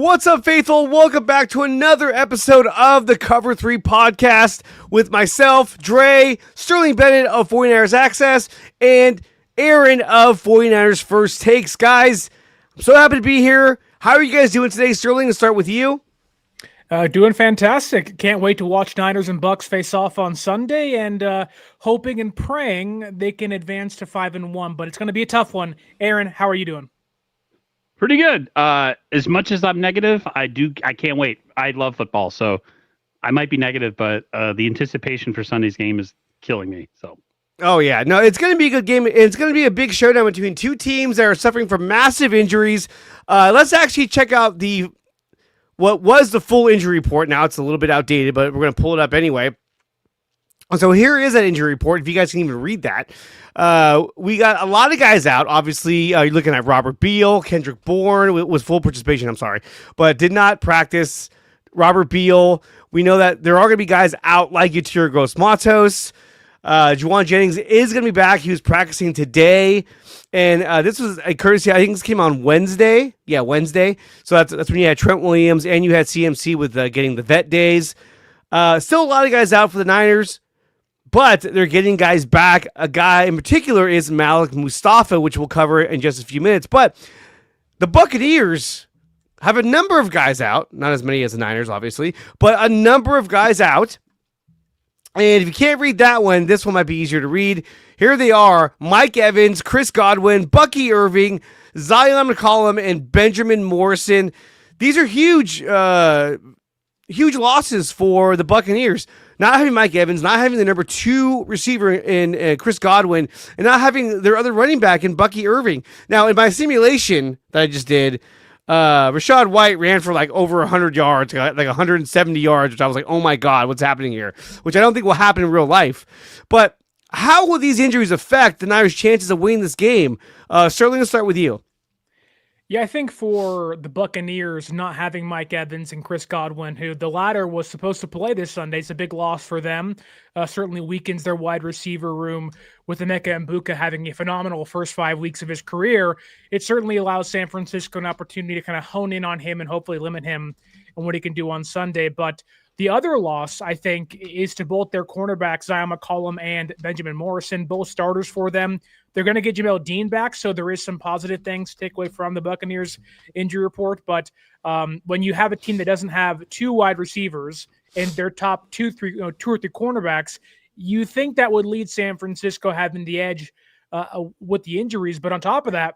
What's up, faithful? Welcome back to another episode of the Cover 3 podcast with myself, Dre, Sterling Bennett of 49ers Access, and Aaron of 49ers First Takes. Guys, I'm so happy to be here. How are you guys doing today, Sterling? Let's start with you. Doing fantastic. Can't wait to watch Niners and Bucks face off on Sunday, and hoping and praying they can advance to 5-1. But it's going to be a tough one. Aaron, how are you doing? Pretty good. As much as I'm negative, I can't wait. I love football, so I might be negative, but the anticipation for Sunday's game is killing me. So. Oh, yeah. No, it's going to be a good game. It's going to be a big showdown between two teams that are suffering from massive injuries. Let's actually check out what was the full injury report. Now it's a little bit outdated, but we're going to pull it up anyway. So here is that injury report, if you guys can even read that. We got a lot of guys out. Obviously, you're looking at Robert Beal, Kendrick Bourne was full participation, but did not practice. Robert Beal, we know that there are going to be guys out like Yatir Gross-Matos. Juwan Jennings is going to be back. He was practicing today. And this was a courtesy, I think this came on Wednesday. Yeah, Wednesday. So that's when you had Trent Williams and you had CMC with getting the vet days. Still a lot of guys out for the Niners. But they're getting guys back. A guy in particular is Malik Mustapha, which we'll cover in just a few minutes. But the Buccaneers have a number of guys out. Not as many as the Niners, obviously. But a number of guys out. And if you can't read that one, this one might be easier to read. Here they are. Mike Evans, Chris Godwin, Bucky Irving, Zion McCollum, and Benjamin Morrison. These are huge losses for the Buccaneers. Not having Mike Evans, not having the number 2 receiver in Chris Godwin, and not having their other running back in Bucky Irving. Now, in my simulation that I just did, Rachaad White ran for like over 100 yards, like 170 yards, which I was like, oh my God, what's happening here? Which I don't think will happen in real life. But how will these injuries affect the Niners' chances of winning this game? Sterling, let's start with you. Yeah, I think for the Buccaneers, not having Mike Evans and Chris Godwin, who the latter was supposed to play this Sunday, is a big loss for them. Certainly weakens their wide receiver room with Emeka Egbuka having a phenomenal first 5 weeks of his career. It certainly allows San Francisco an opportunity to kind of hone in on him and hopefully limit him and what he can do on Sunday. But the other loss, I think, is to both their cornerbacks, Zion McCollum and Benjamin Morrison, both starters for them. They're going to get Jamel Dean back, so there is some positive things to take away from the Buccaneers injury report. But when you have a team that doesn't have 2 wide receivers and their top 2 or 3 cornerbacks, you think that would lead San Francisco having the edge with the injuries. But on top of that,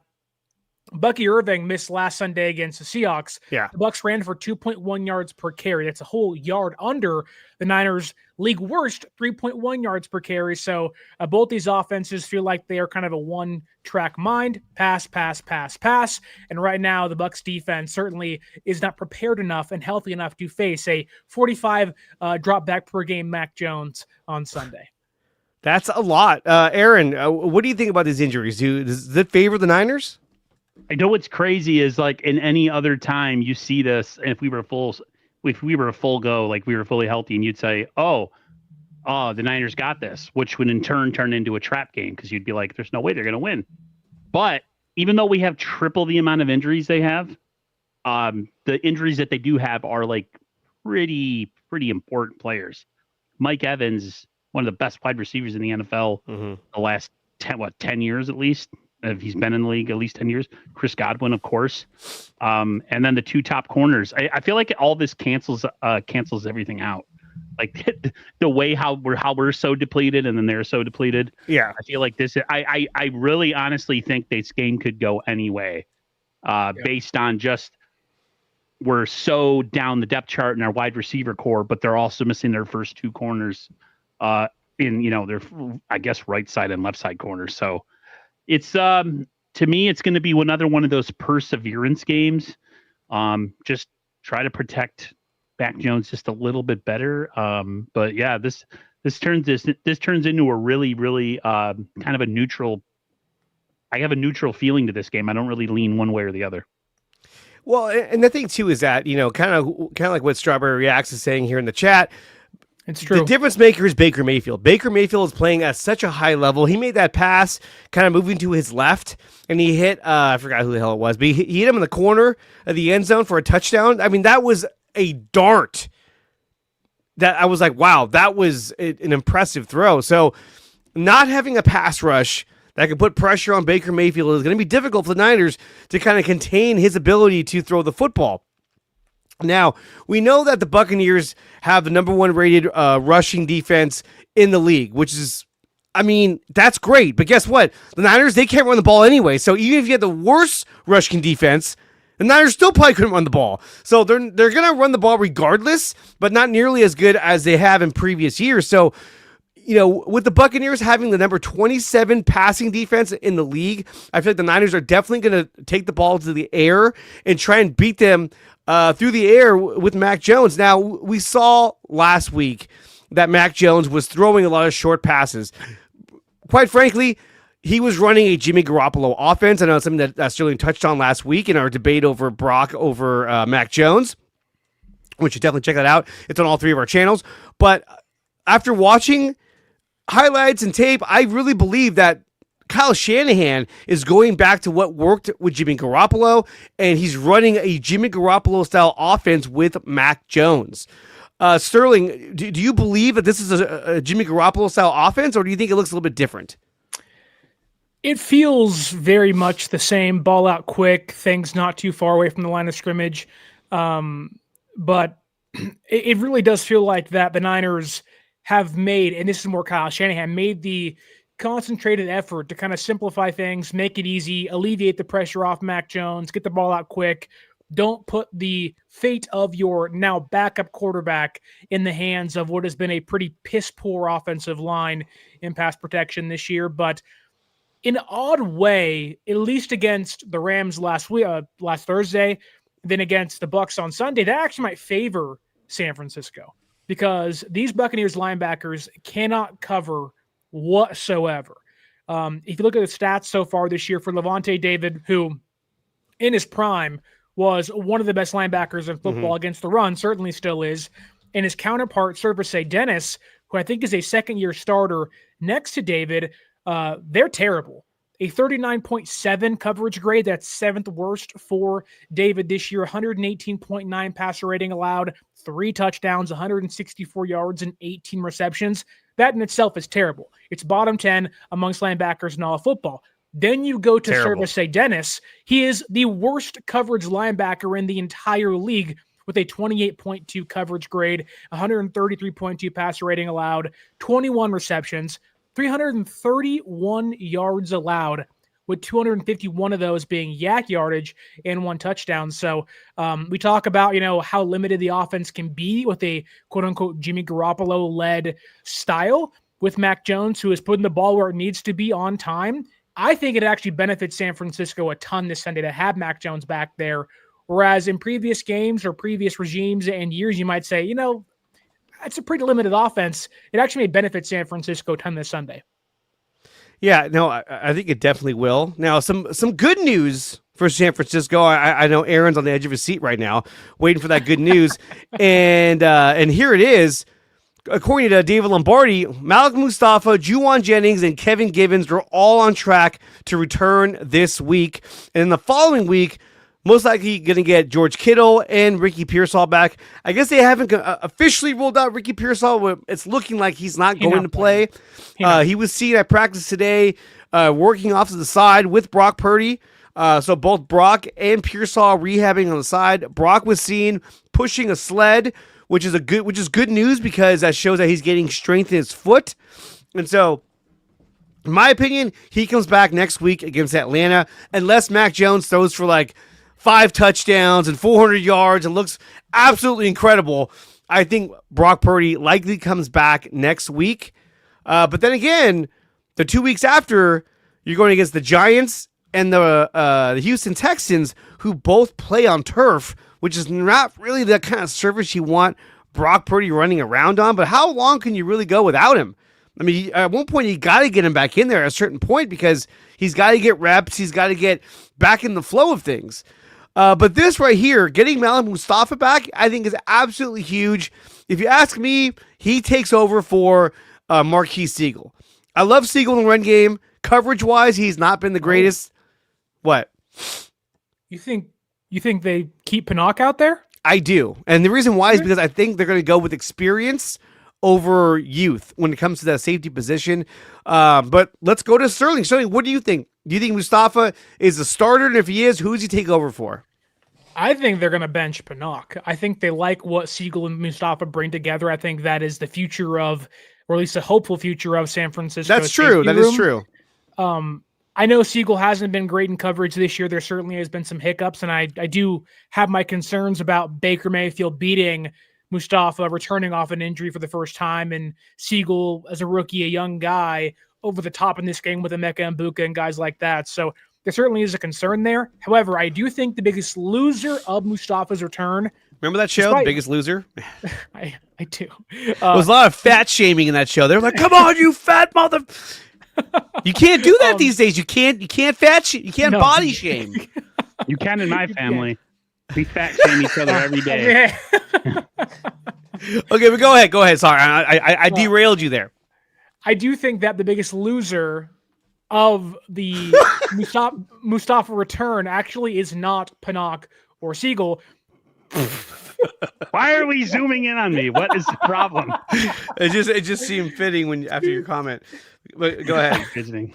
Bucky Irving missed last Sunday against the Seahawks. Yeah. The Bucs ran for 2.1 yards per carry. That's a whole yard under the Niners' league worst 3.1 yards per carry. So both these offenses feel like they are kind of a one-track mind, pass, pass, pass, pass. And right now, the Bucs defense certainly is not prepared enough and healthy enough to face a 45 drop back per game Mac Jones on Sunday. That's a lot. Aaron, what do you think about these injuries? Does it favor the Niners? I know what's crazy is like in any other time you see this, and if we were a full go, like we were fully healthy, and you'd say, oh, the Niners got this, which would in turn turn into a trap game because you'd be like, there's no way they're going to win. But even though we have triple the amount of injuries they have, the injuries that they do have are like pretty important players. Mike Evans, one of the best wide receivers in the NFL the last 10 years at least. If he's been in the league at least 10 years. Chris Godwin, of course. And then the 2 top corners. I feel like all this cancels everything out. Like the way how we're so depleted and then they're so depleted. Yeah. I feel like this. I really honestly think this game could go any way based on just we're so down the depth chart in our wide receiver core, but they're also missing their first 2 corners in their, I guess, right side and left side corners. So it's to me, it's going to be another one of those perseverance games. Just try to protect Mac Jones just a little bit better. But yeah, this turns into a really kind of a neutral. I have a neutral feeling to this game. I don't really lean one way or the other. Well, and the thing too is that kind of like what Strawberry Reacts is saying here in the chat. It's true. The difference maker is Baker Mayfield. Baker Mayfield is playing at such a high level. He made that pass kind of moving to his left, and he hit, I forgot who the hell it was, but he hit him in the corner of the end zone for a touchdown. I mean, that was a dart that I was like, wow, that was an impressive throw. So not having a pass rush that can put pressure on Baker Mayfield is going to be difficult for the Niners to kind of contain his ability to throw the football. Now, we know that the Buccaneers have the number 1 rated rushing defense in the league, which is, I mean, that's great. But guess what? The Niners, they can't run the ball anyway. So even if you had the worst rushing defense, the Niners still probably couldn't run the ball. So they're going to run the ball regardless, but not nearly as good as they have in previous years. So, you know, with the Buccaneers having the number 27 passing defense in the league, I feel like the Niners are definitely going to take the ball to the air and try and beat them through the air with Mac Jones. Now, we saw last week that Mac Jones was throwing a lot of short passes. Quite frankly, he was running a Jimmy Garoppolo offense. I know it's something that Sterling touched on last week in our debate over Brock over Mac Jones, which you definitely check that out. It's on all 3 of our channels. But after watching highlights and tape, I really believe that Kyle Shanahan is going back to what worked with Jimmy Garoppolo, and he's running a Jimmy Garoppolo-style offense with Mac Jones. Sterling, do you believe that this is a Jimmy Garoppolo-style offense, or do you think it looks a little bit different? It feels very much the same. Ball out quick, things not too far away from the line of scrimmage. But it really does feel like that the Niners have made, and this is more Kyle Shanahan, made the concentrated effort to kind of simplify things, make it easy, alleviate the pressure off Mac Jones, get the ball out quick. Don't put the fate of your now backup quarterback in the hands of what has been a pretty piss-poor offensive line in pass protection this year. But in an odd way, at least against the Rams last Thursday, then against the Bucs on Sunday, that actually might favor San Francisco because these Buccaneers linebackers cannot cover whatsoever. If you look at the stats so far this year for Levante David, who in his prime was one of the best linebackers in football against the run, certainly still is, and his counterpart, Service Dennis, who I think is a second-year starter next to David, they're terrible. A 39.7 coverage grade, that's 7th worst for David this year, 118.9 passer rating allowed, 3 touchdowns, 164 yards, and 18 receptions. That in itself is terrible. It's bottom 10 amongst linebackers in all of football. Then you go to Service Dennis. He is the worst coverage linebacker in the entire league with a 28.2 coverage grade, 133.2 passer rating allowed, 21 receptions, 331 yards allowed, with 251 of those being yak yardage and 1 touchdown. So we talk about, how limited the offense can be with a quote-unquote Jimmy Garoppolo-led style with Mac Jones, who is putting the ball where it needs to be on time. I think it actually benefits San Francisco a ton this Sunday to have Mac Jones back there, whereas in previous games or previous regimes and years, you might say, it's a pretty limited offense. It actually may benefit San Francisco a ton this Sunday. Yeah, no, I think it definitely will. Now, some good news for San Francisco. I know Aaron's on the edge of his seat right now, waiting for that good news, and here it is. According to David Lombardi, Malik Mustapha, Juwan Jennings, and Kevin Givens are all on track to return this week, and in the following week, most likely going to get George Kittle and Ricky Pearsall back. I guess they haven't officially ruled out Ricky Pearsall, but it's looking like he's not going to play. He was seen at practice today working off to the side with Brock Purdy. So both Brock and Pearsall rehabbing on the side. Brock was seen pushing a sled, which is good news because that shows that he's getting strength in his foot. And so, in my opinion, he comes back next week against Atlanta, unless Mac Jones throws for like 5 touchdowns and 400 yards and looks absolutely incredible. I think Brock Purdy likely comes back next week. But then again, the 2 weeks after, you're going against the Giants and the Houston Texans, who both play on turf, which is not really the kind of surface you want Brock Purdy running around on. But how long can you really go without him? I mean, at one point, you got to get him back in there at a certain point because he's got to get reps. He's got to get back in the flow of things. But this right here, getting Malik Mustapha back, I think is absolutely huge. if you ask me, he takes over for Marquise Siegel. I love Siegel in the run game. Coverage-wise, he's not been the greatest. What? You think they keep Pinnock out there? I do. And the reason why is because I think they're going to go with experience over youth when it comes to that safety position. But let's go to Sterling. Sterling, what do you think? Do you think Mustapha is a starter? And if he is, who does he take over for? I think they're going to bench Pinnock. I think they like what Siegel and Mustapha bring together. I think that is the future of, or at least a hopeful future of San Francisco. That's true. That is true. I know Siegel hasn't been great in coverage this year. There certainly has been some hiccups, and I do have my concerns about Baker Mayfield beating Mustapha, returning off an injury for the first time, and Siegel, as a rookie, a young guy, over the top in this game with Emeka and Buka and guys like that. So there certainly is a concern there. However, I do think the biggest loser of Mustafa's return. Remember that show, The Biggest Loser? I do. There was a lot of fat shaming in that show. They were like, "Come on, you fat mother." You can't do that these days. You can't you can't body shame. You can in my family. We fat shame each other every day. Okay, but go ahead. Sorry, I derailed you there. I do think that the biggest loser of the Mustapha return actually is not Pinnock or Siegel. Why are we zooming in on me? What is the problem? It just seemed fitting after your comment. But go ahead. Visiting.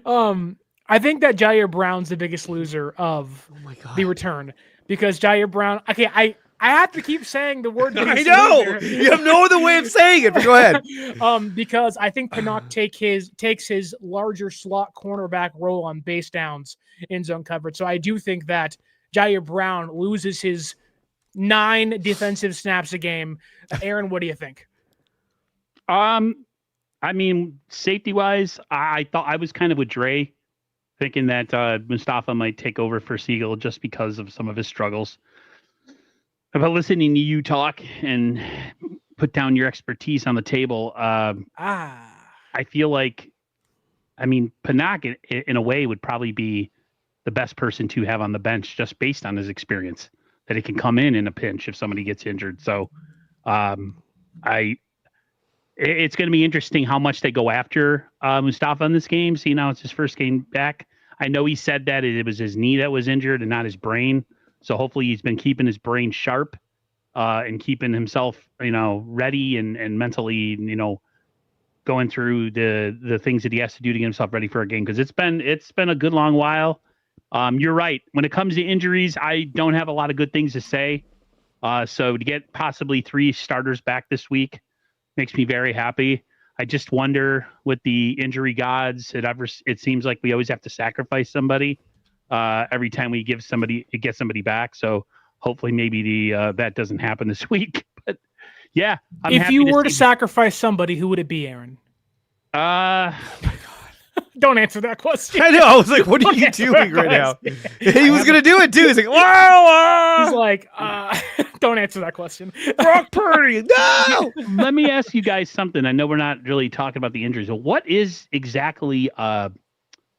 I think that Jair Brown's the biggest loser of the return because Jair Brown. Okay, I have to keep saying the word. I know you have no other way of saying it. But go ahead. Because I think Pinnock takes his larger slot cornerback role on base downs in zone coverage. So I do think that Jair Brown loses his 9 defensive snaps a game. Aaron, what do you think? I mean, safety-wise, I thought I was kind of with Dre, thinking that Mustapha might take over for Siegel just because of some of his struggles. About listening to you talk and put down your expertise on the table, I feel like, I mean, Pinnock in a way would probably be the best person to have on the bench just based on his experience, that he can come in a pinch if somebody gets injured. So it's going to be interesting how much they go after Mustapha in this game. See, now it's his first game back. I know he said that it was his knee that was injured and not his brain. So hopefully he's been keeping his brain sharp and keeping himself, ready and mentally, going through the things that he has to do to get himself ready for a game. Because it's been a good long while. You're right. When it comes to injuries, I don't have a lot of good things to say. So to get possibly 3 starters back this week makes me very happy. I just wonder with the injury gods, it seems like we always have to sacrifice somebody every time we get somebody back. So hopefully maybe that doesn't happen this week. But yeah, if you were to sacrifice somebody, who would it be, Aaron? Don't answer that question. I know. I was like, what are you doing right now? He was going to do it too. He's like, wow. He's like, don't answer that question. Brock Purdy, no. Let me ask you guys something. I know we're not really talking about the injuries, but what is exactly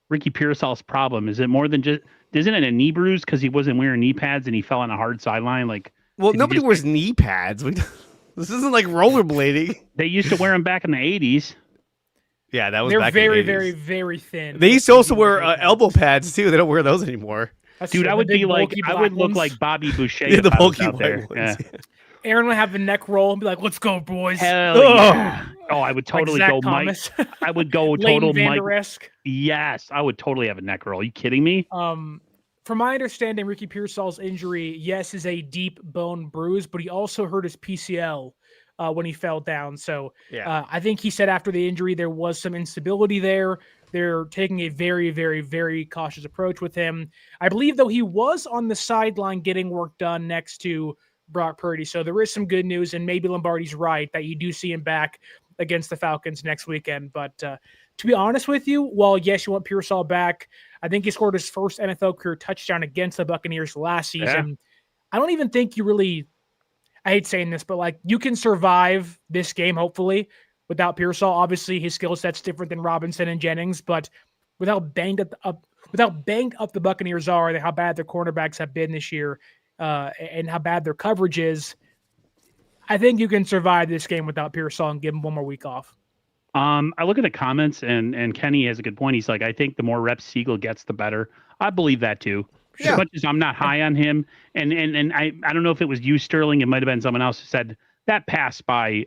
Ricky Pearsall's problem? Is it more than just, isn't it a knee bruise because he wasn't wearing knee pads and he fell on a hard sideline? Like, well, nobody wears knee pads. This isn't like rollerblading. They used to wear them back in the 80s. Yeah, that was They're back very, in the 80s. very, very thin. They used to also wear elbow pads too. They don't wear those anymore. Dude, I would be like, I would look like Bobby Boucher. Yeah, the bulky out there. white ones. Yeah. Aaron would have the neck roll and be like, "Let's go, boys!" Hell yeah. Oh, I would totally like go Thomas. Mike. I would go total Mike. Vander-esque. Yes, I would totally have a neck roll. Are you kidding me? From my understanding, Ricky Pearsall's injury, yes, is a deep bone bruise, but he also hurt his PCL when he fell down. So I think he said after the injury, there was some instability there. They're taking a very, very, very cautious approach with him. I believe, though, he was on the sideline getting work done next to Brock Purdy. So there is some good news, and maybe Lombardi's right that you do see him back against the Falcons next weekend. But to be honest with you, while yes, you want Pearsall back, I think he scored his first NFL career touchdown against the Buccaneers last season. I don't even think you really, I hate saying this, but like you can survive this game, hopefully, without Pearsall. Obviously, his skill set's different than Robinson and Jennings, but with how banged up the Buccaneers are, how bad their cornerbacks have been this year, and how bad their coverage is, I think you can survive this game without Pearsall and give him one more week off. I look at the comments and Kenny has a good point. He's like, I think the more reps Siegel gets, the better. I believe that too. Yeah. As much as I'm not high on him, and I don't know if it was you, Sterling. It might have been someone else who said that pass by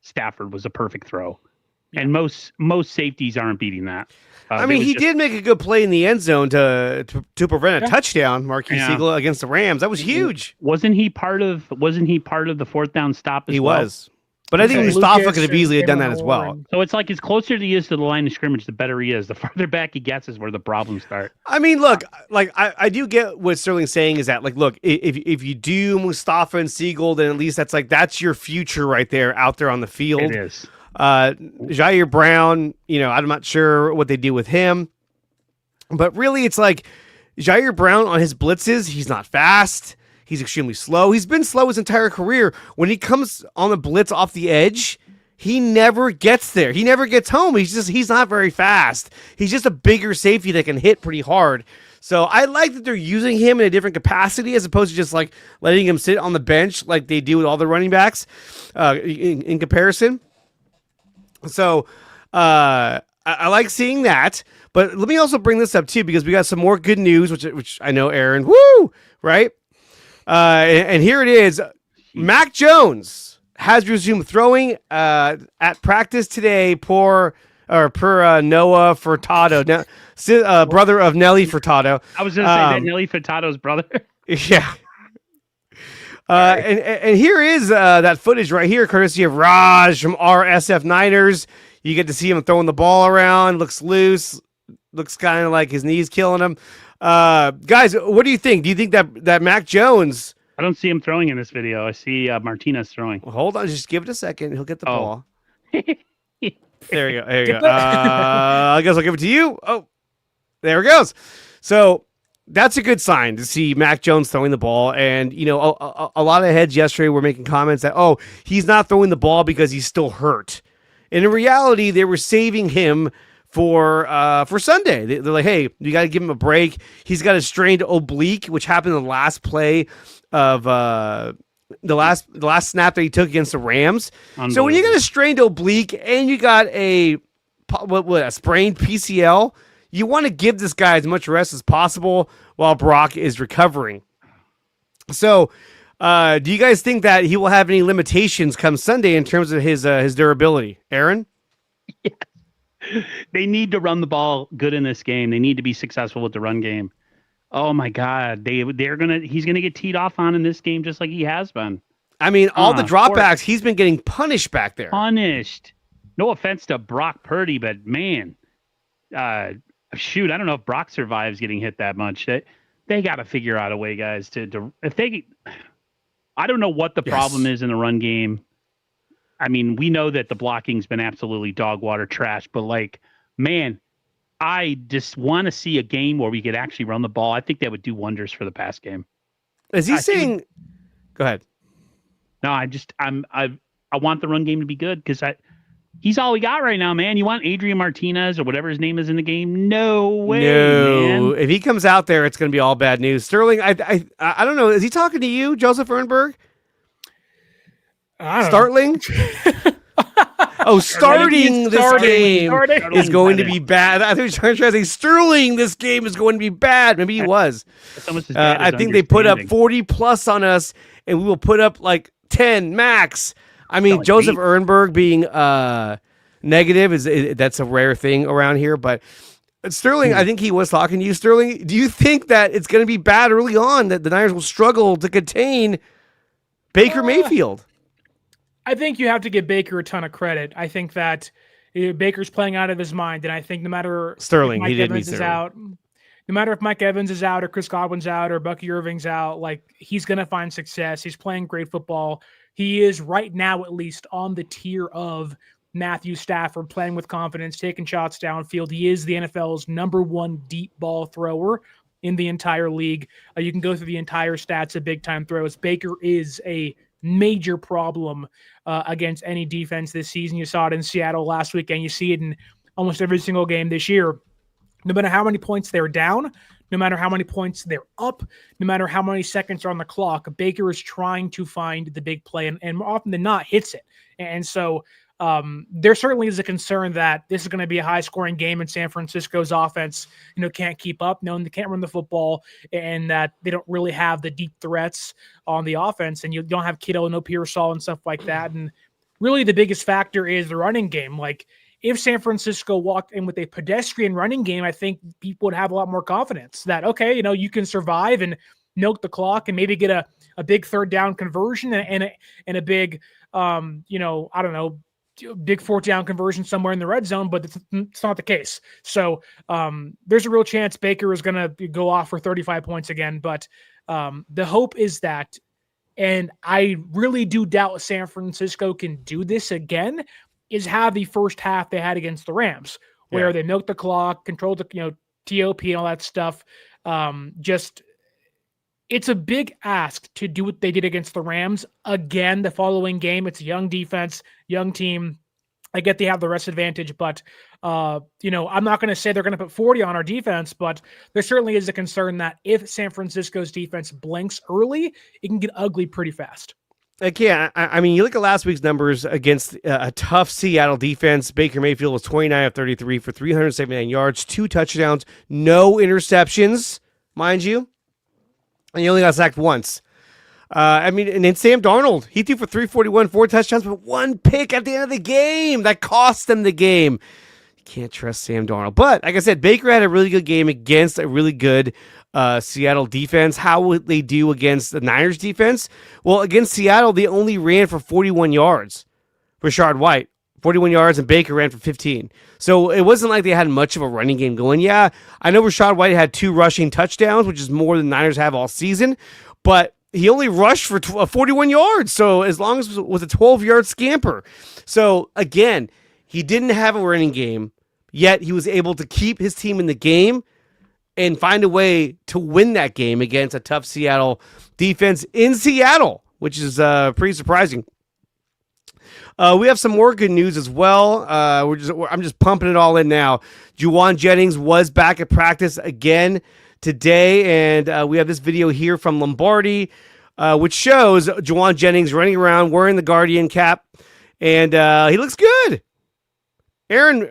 Stafford was a perfect throw, and most safeties aren't beating that. I mean, he did make a good play in the end zone to prevent a touchdown, Marquis Siegel against the Rams. That was huge. Wasn't he part of the fourth down stop as well? He was. But I think Mustapha could have easily done that as well. So it's like, as closer he is to the line of scrimmage, the better he is. The farther back he gets is where the problems start. I mean, look, like I do get what Sterling's saying is that, like, look, if you do Mustapha and Siegel, then at least that's your future right there out there on the field. It is. Jair Brown, I'm not sure what they do with him, but really it's like Jair Brown on his blitzes, he's not fast. He's extremely slow. He's been slow his entire career. When he comes on the blitz off the edge, he never gets there. He never gets home. He's not very fast. He's just a bigger safety that can hit pretty hard. So I like that they're using him in a different capacity as opposed to just like letting him sit on the bench like they do with all the running backs in comparison. So I like seeing that. But let me also bring this up too, because we got some more good news, which I know, Aaron, right? And here it is. Mac Jones has resumed throwing at practice today per Noah Furtado, brother of Nelly Furtado. I was going to say that Nelly Furtado's brother. Yeah. And here is that footage right here, courtesy of Raj from RSF Niners. You get to see him throwing the ball around. Looks loose. Looks kind of like his knees killing him. Guys, what do you think? Do you think that Mac Jones? I don't see him throwing in this video. I see Martinez throwing. Well, hold on, just give it a second. He'll get the ball. There you go. There you go. I guess I'll give it to you. Oh, there it goes. So that's a good sign to see Mac Jones throwing the ball. And a lot of heads yesterday were making comments that he's not throwing the ball because he's still hurt. And in reality, they were saving him for Sunday. They're like, hey, you got to give him a break. He's got a strained oblique, which happened in the last play of the last snap that he took against the Rams. So when you got a strained oblique and you got a sprained PCL, you want to give this guy as much rest as possible while Brock is recovering. So do you guys think that he will have any limitations come Sunday in terms of his durability? Aaron? Yeah. They need to run the ball good in this game. They need to be successful with the run game. Oh my God, he's gonna get teed off on in this game just like he has been. I mean, all the dropbacks, he's been getting punished back there. Punished. No offense to Brock Purdy, but man, shoot, I don't know if Brock survives getting hit that much. They got to figure out a way, guys, I don't know what the problem is in the run game. I mean, we know that the blocking's been absolutely dog water trash, but man, I just want to see a game where we could actually run the ball. I think that would do wonders for the pass game. Is he saying? Go ahead. No, I want the run game to be good because he's all we got right now, man. You want Adrian Martinez or whatever his name is in the game? No way, man. If he comes out there, it's going to be all bad news. Sterling, I don't know. Is he talking to you, Joseph Ehrenberg? Startling? Starting this game is going to be bad. I think he's trying to say Sterling, this game is going to be bad. Maybe he was. I think they put up 40 plus on us, and we will put up 10 max. I mean, Joseph Ehrenberg being negative that's a rare thing around here. But Sterling, I think he was talking to you. Sterling, do you think that it's going to be bad early on, that the Niners will struggle to contain Baker Mayfield? I think you have to give Baker a ton of credit. I think that Baker's playing out of his mind, and I think no matter Sterling, if Mike Evans is out, no matter if Mike Evans is out or Chris Godwin's out or Bucky Irving's out, he's going to find success. He's playing great football. He is right now, at least, on the tier of Matthew Stafford, playing with confidence, taking shots downfield. He is the NFL's #1 deep ball thrower in the entire league. You can go through the entire stats of big-time throws. Baker is a major problem against any defense this season. You saw it in Seattle last weekend. You see it in almost every single game this year. No matter how many points they're down, no matter how many points they're up, no matter how many seconds are on the clock, Baker is trying to find the big play and more often than not hits it. And so there certainly is a concern that this is going to be a high scoring game and San Francisco's offense, can't keep up, knowing they can't run the football and that they don't really have the deep threats on the offense. And you don't have Kittle, no Pearsall and stuff like that. And really the biggest factor is the running game. Like, if San Francisco walked in with a pedestrian running game, I think people would have a lot more confidence that, okay, you can survive and milk the clock and maybe get a big third down conversion and a big, I don't know, big fourth down conversion somewhere in the red zone, but it's not the case. So there's a real chance Baker is going to go off for 35 points again. But the hope is that, and I really do doubt San Francisco can do this again, is have the first half they had against the Rams, where they milked the clock, controlled the TOP and all that stuff. It's a big ask to do what they did against the Rams again the following game. It's a young defense, young team. I get they have the rest advantage, but I'm not going to say they're going to put 40 on our defense, but there certainly is a concern that if San Francisco's defense blinks early, it can get ugly pretty fast. I mean, you look at last week's numbers against a tough Seattle defense. Baker Mayfield was 29 of 33 for 379 yards, 2 touchdowns, no interceptions, mind you. And he only got sacked once. And then Sam Darnold, he threw for 341, 4 touchdowns, but 1 pick at the end of the game. That cost them the game. You can't trust Sam Darnold. But, like I said, Baker had a really good game against a really good Seattle defense. How would they do against the Niners defense? Well, against Seattle, they only ran for 41 yards. Rashard White, 41 yards, and Baker ran for 15. So it wasn't like they had much of a running game going. Yeah, I know Rashard White had 2 rushing touchdowns, which is more than the Niners have all season, but he only rushed for 41 yards. So as long as it was a 12-yard scamper. So again, he didn't have a running game, yet he was able to keep his team in the game and find a way to win that game against a tough Seattle defense in Seattle, which is pretty surprising. We have some more good news as well. I'm just pumping it all in now. Juwan Jennings was back at practice again today, and we have this video here from Lombardi, which shows Juwan Jennings running around wearing the Guardian cap, and he looks good. Aaron,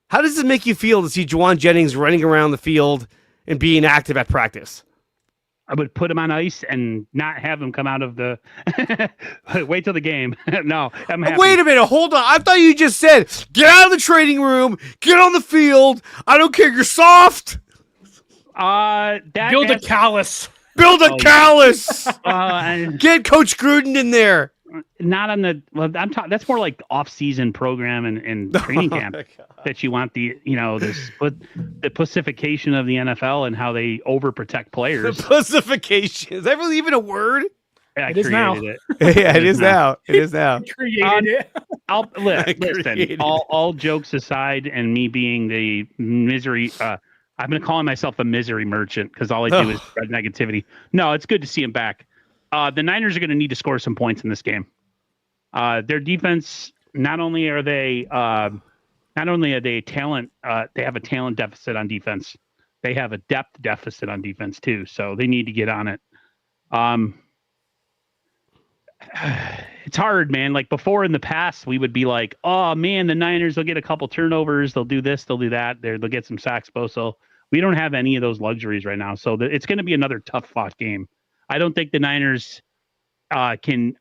how does this make you feel to see Juwan Jennings running around the field and being active at practice? I would put him on ice and not have him come out of the wait till the game. No, I'm happy. Wait a minute, hold on. I thought you just said, get out of the training room, get on the field. I don't care, you're soft. Build a callus. Build a callus. Get Coach Gruden in there. Not on the. Well, that's more like off-season program and training camp that you want the the pacification of the NFL and how they overprotect players. The pacification, is that really even a word? Yeah, it is now. It. Yeah, it is now. It is now. Created it. Listen. All jokes aside, and me being the misery. I've been calling myself a misery merchant because all I do is spread negativity. No, it's good to see him back. The Niners are going to need to score some points in this game. Their defense, not only are they talent, they have a talent deficit on defense. They have a depth deficit on defense too. So they need to get on it. It's hard, man. Like before in the past, we would be like, oh man, the Niners will get a couple turnovers. They'll do this, they'll do that. They'll get some sacks. So we don't have any of those luxuries right now. So it's going to be another tough fought game. I don't think the Niners can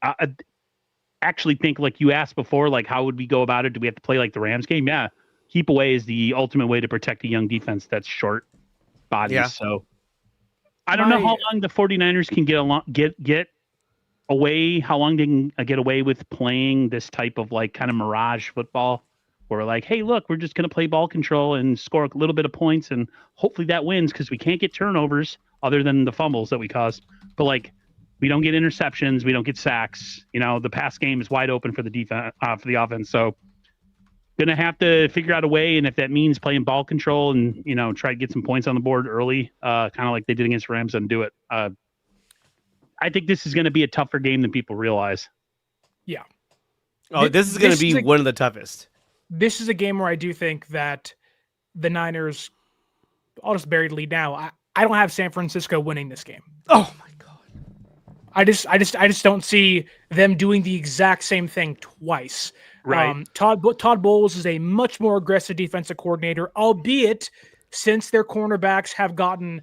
actually think like you asked before, like how would we go about it? Do we have to play like the Rams game? Yeah. Keep away is the ultimate way to protect a young defense that's short bodies. Yeah. So I don't know how long the 49ers can get away, how long they can get away with playing this type of like kind of mirage football where like, hey, look, we're just going to play ball control and score a little bit of points and hopefully that wins because we can't get turnovers other than the fumbles that we caused. But like, we don't get interceptions, we don't get sacks. The pass game is wide open for the defense, for the offense. So, gonna have to figure out a way, and if that means playing ball control and try to get some points on the board early, kind of like they did against Rams, and do it. I think this is going to be a tougher game than people realize. Yeah. Oh, this is going to be one of the toughest. This is a game where I do think that the Niners, I'll just bury the lead now. I don't have San Francisco winning this game. Oh my God. I just don't see them doing the exact same thing twice. Right. Todd Bowles is a much more aggressive defensive coordinator, albeit since their cornerbacks have gotten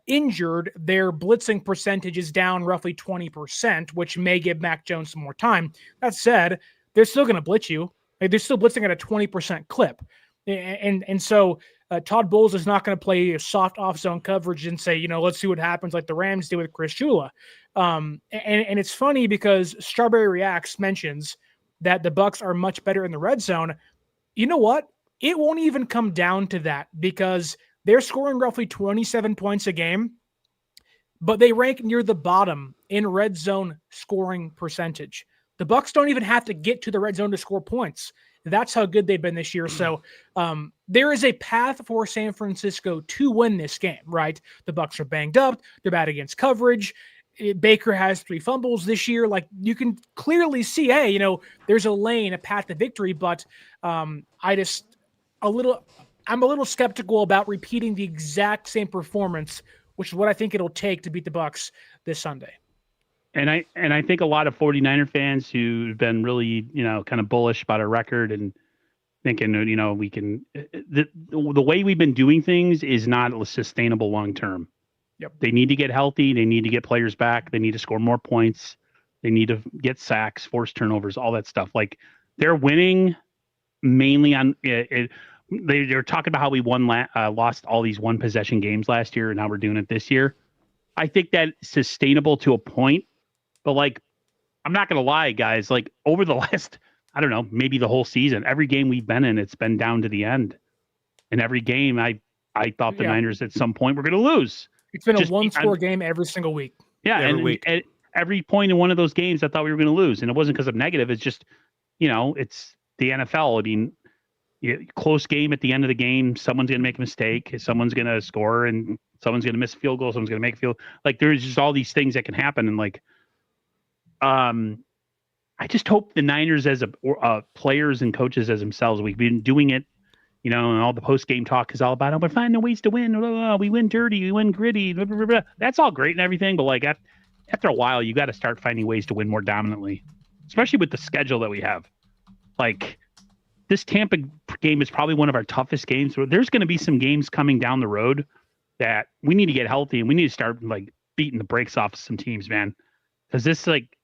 injured, their blitzing percentage is down roughly 20%, which may give Mac Jones some more time. That said, they're still going to blitz you. Like, they're still blitzing at a 20% clip. And so Todd Bowles is not going to play a soft off-zone coverage and say, let's see what happens like the Rams did with Chris Shula. And it's funny because Strawberry Reacts mentions that the Bucs are much better in the red zone. You know what? It won't even come down to that because they're scoring roughly 27 points a game, but they rank near the bottom in red zone scoring percentage. The Bucs don't even have to get to the red zone to score points. That's how good they've been this year. So there is a path for San Francisco to win this game, right? The Bucs are banged up. They're bad against coverage. Baker has 3 fumbles this year. Like, you can clearly see, hey, there's a lane, a path to victory, but I'm a little skeptical about repeating the exact same performance, which is what I think it'll take to beat the Bucs this Sunday. And I think a lot of 49er fans who've been really, kind of bullish about our record and thinking, we can, the way we've been doing things is not sustainable long term. Yep. They need to get healthy. They need to get players back. They need to score more points. They need to get sacks, force turnovers, all that stuff. Like, they're winning mainly on it. They're talking about how we lost all these one possession games last year, and now we're doing it this year. I think that's sustainable to a point, but like, I'm not going to lie, guys, like over the last, I don't know, maybe the whole season, every game we've been in, it's been down to the end. And every game I thought the Niners at some point were going to lose. It's been a one-score game every single week. Yeah, every week. At every point in one of those games, I thought we were going to lose. And it wasn't because of negative. It's just, it's the NFL. I mean, close game at the end of the game, someone's going to make a mistake, someone's going to score, and someone's going to miss a field goal, someone's going to make a field. Like, there's just all these things that can happen. And like, I just hope the Niners as players and coaches as themselves, we've been doing it, and all the post-game talk is all about, we're finding ways to win. Blah, blah, blah. We win dirty, we win gritty. Blah, blah, blah, blah. That's all great and everything, but like after a while, you got to start finding ways to win more dominantly, especially with the schedule that we have. Like, this Tampa game is probably one of our toughest games. There's going to be some games coming down the road that we need to get healthy, and we need to start like beating the brakes off of some teams, man. Because this, like,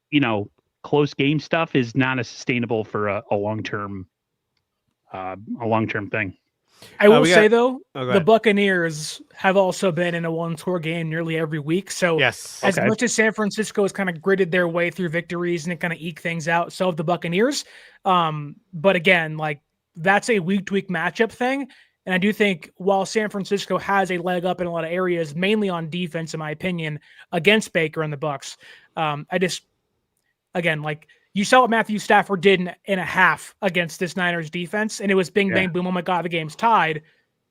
close game stuff is not as sustainable for a long-term thing. I will say, though, the ahead. Buccaneers have also been in a one-score game nearly every week. So Yes. as much as San Francisco has kind of gritted their way through victories and kind of eke things out, so have the Buccaneers. But again, like, that's a week-to-week matchup thing. And I do think while San Francisco has a leg up in a lot of areas, mainly on defense, in my opinion, against Baker and the Bucs, again, like, you saw what Matthew Stafford did in a half against this Niners defense, and it was bing, bang, boom. Oh my God, the game's tied.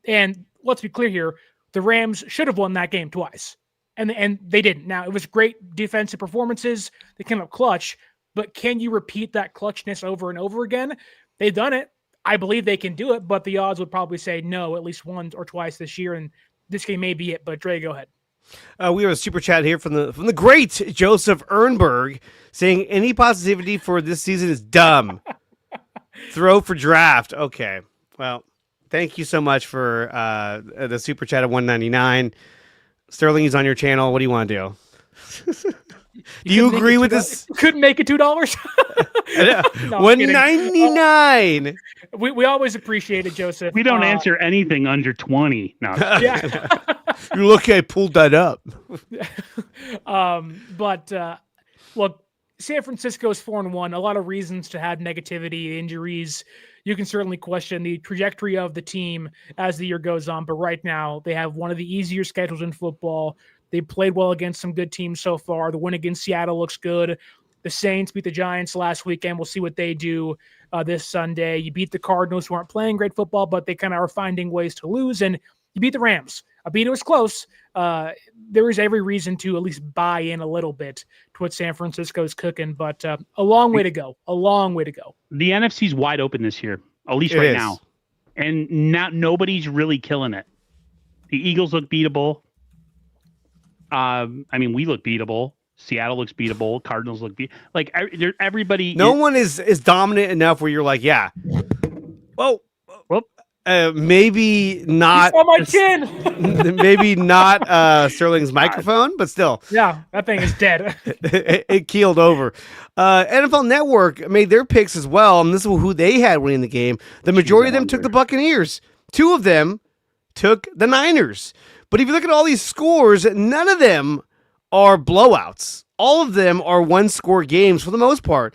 And let's be clear here, the Rams should have won that game twice, and they didn't. Now, it was great defensive performances. They came up clutch, but can you repeat that clutchness over and over again? They've done it. I believe they can do it, but the odds would probably say no at least once or twice this year, and this game may be it. But Dre, go ahead. We have a super chat here from the great Joseph Ernberg saying any positivity for this season is dumb. Throw for draft. Okay. Well, thank you so much for the super chat of $1.99. Sterling is on your channel. What do you want to do? Do you agree with this? Couldn't make it $2. No, $1.99. We always appreciate it, Joseph. We don't answer anything under 20. No. Yeah. You're lucky I pulled that up. Look, San Francisco is 4-1. A lot of reasons to have negativity, injuries. You can certainly question the trajectory of the team as the year goes on. But right now, they have one of the easier schedules in football. They played well against some good teams so far. The win against Seattle looks good. The Saints beat the Giants last weekend. We'll see what they do this Sunday. You beat the Cardinals, who aren't playing great football, but they kind of are finding ways to lose. And you beat the Rams. I beat it was close. There is every reason to at least buy in a little bit to what San Francisco's cooking, but a long way to go. A long way to go. The NFC's wide open this year, at least right now. and nobody's really killing it. The Eagles look beatable. We look beatable. Seattle looks beatable. Cardinals look like everybody. No one is dominant enough where you're like, yeah. Well, maybe not. On my chin. Maybe not Sterling's microphone, but still. Yeah, that thing is dead. it keeled over. NFL Network made their picks as well, and this is who they had winning the game. The majority of them took the Buccaneers. 2 of them took the Niners. But if you look at all these scores, none of them are blowouts. All of them are 1-score games for the most part.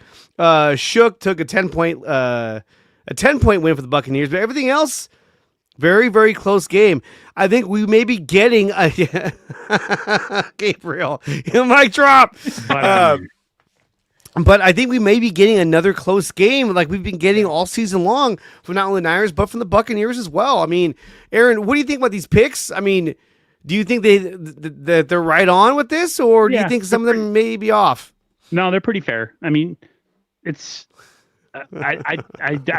Shook took a 10-point win for the Buccaneers, but everything else, very, very close game. I think we may be getting a Gabriel, mic drop. But I think we may be getting another close game like we've been getting all season long from not only the Niners, but from the Buccaneers as well. I mean, Aaron, what do you think about these picks? I mean, do you think that they're right on with this, or do you think some of them may be off? No, they're pretty fair. I mean, it's I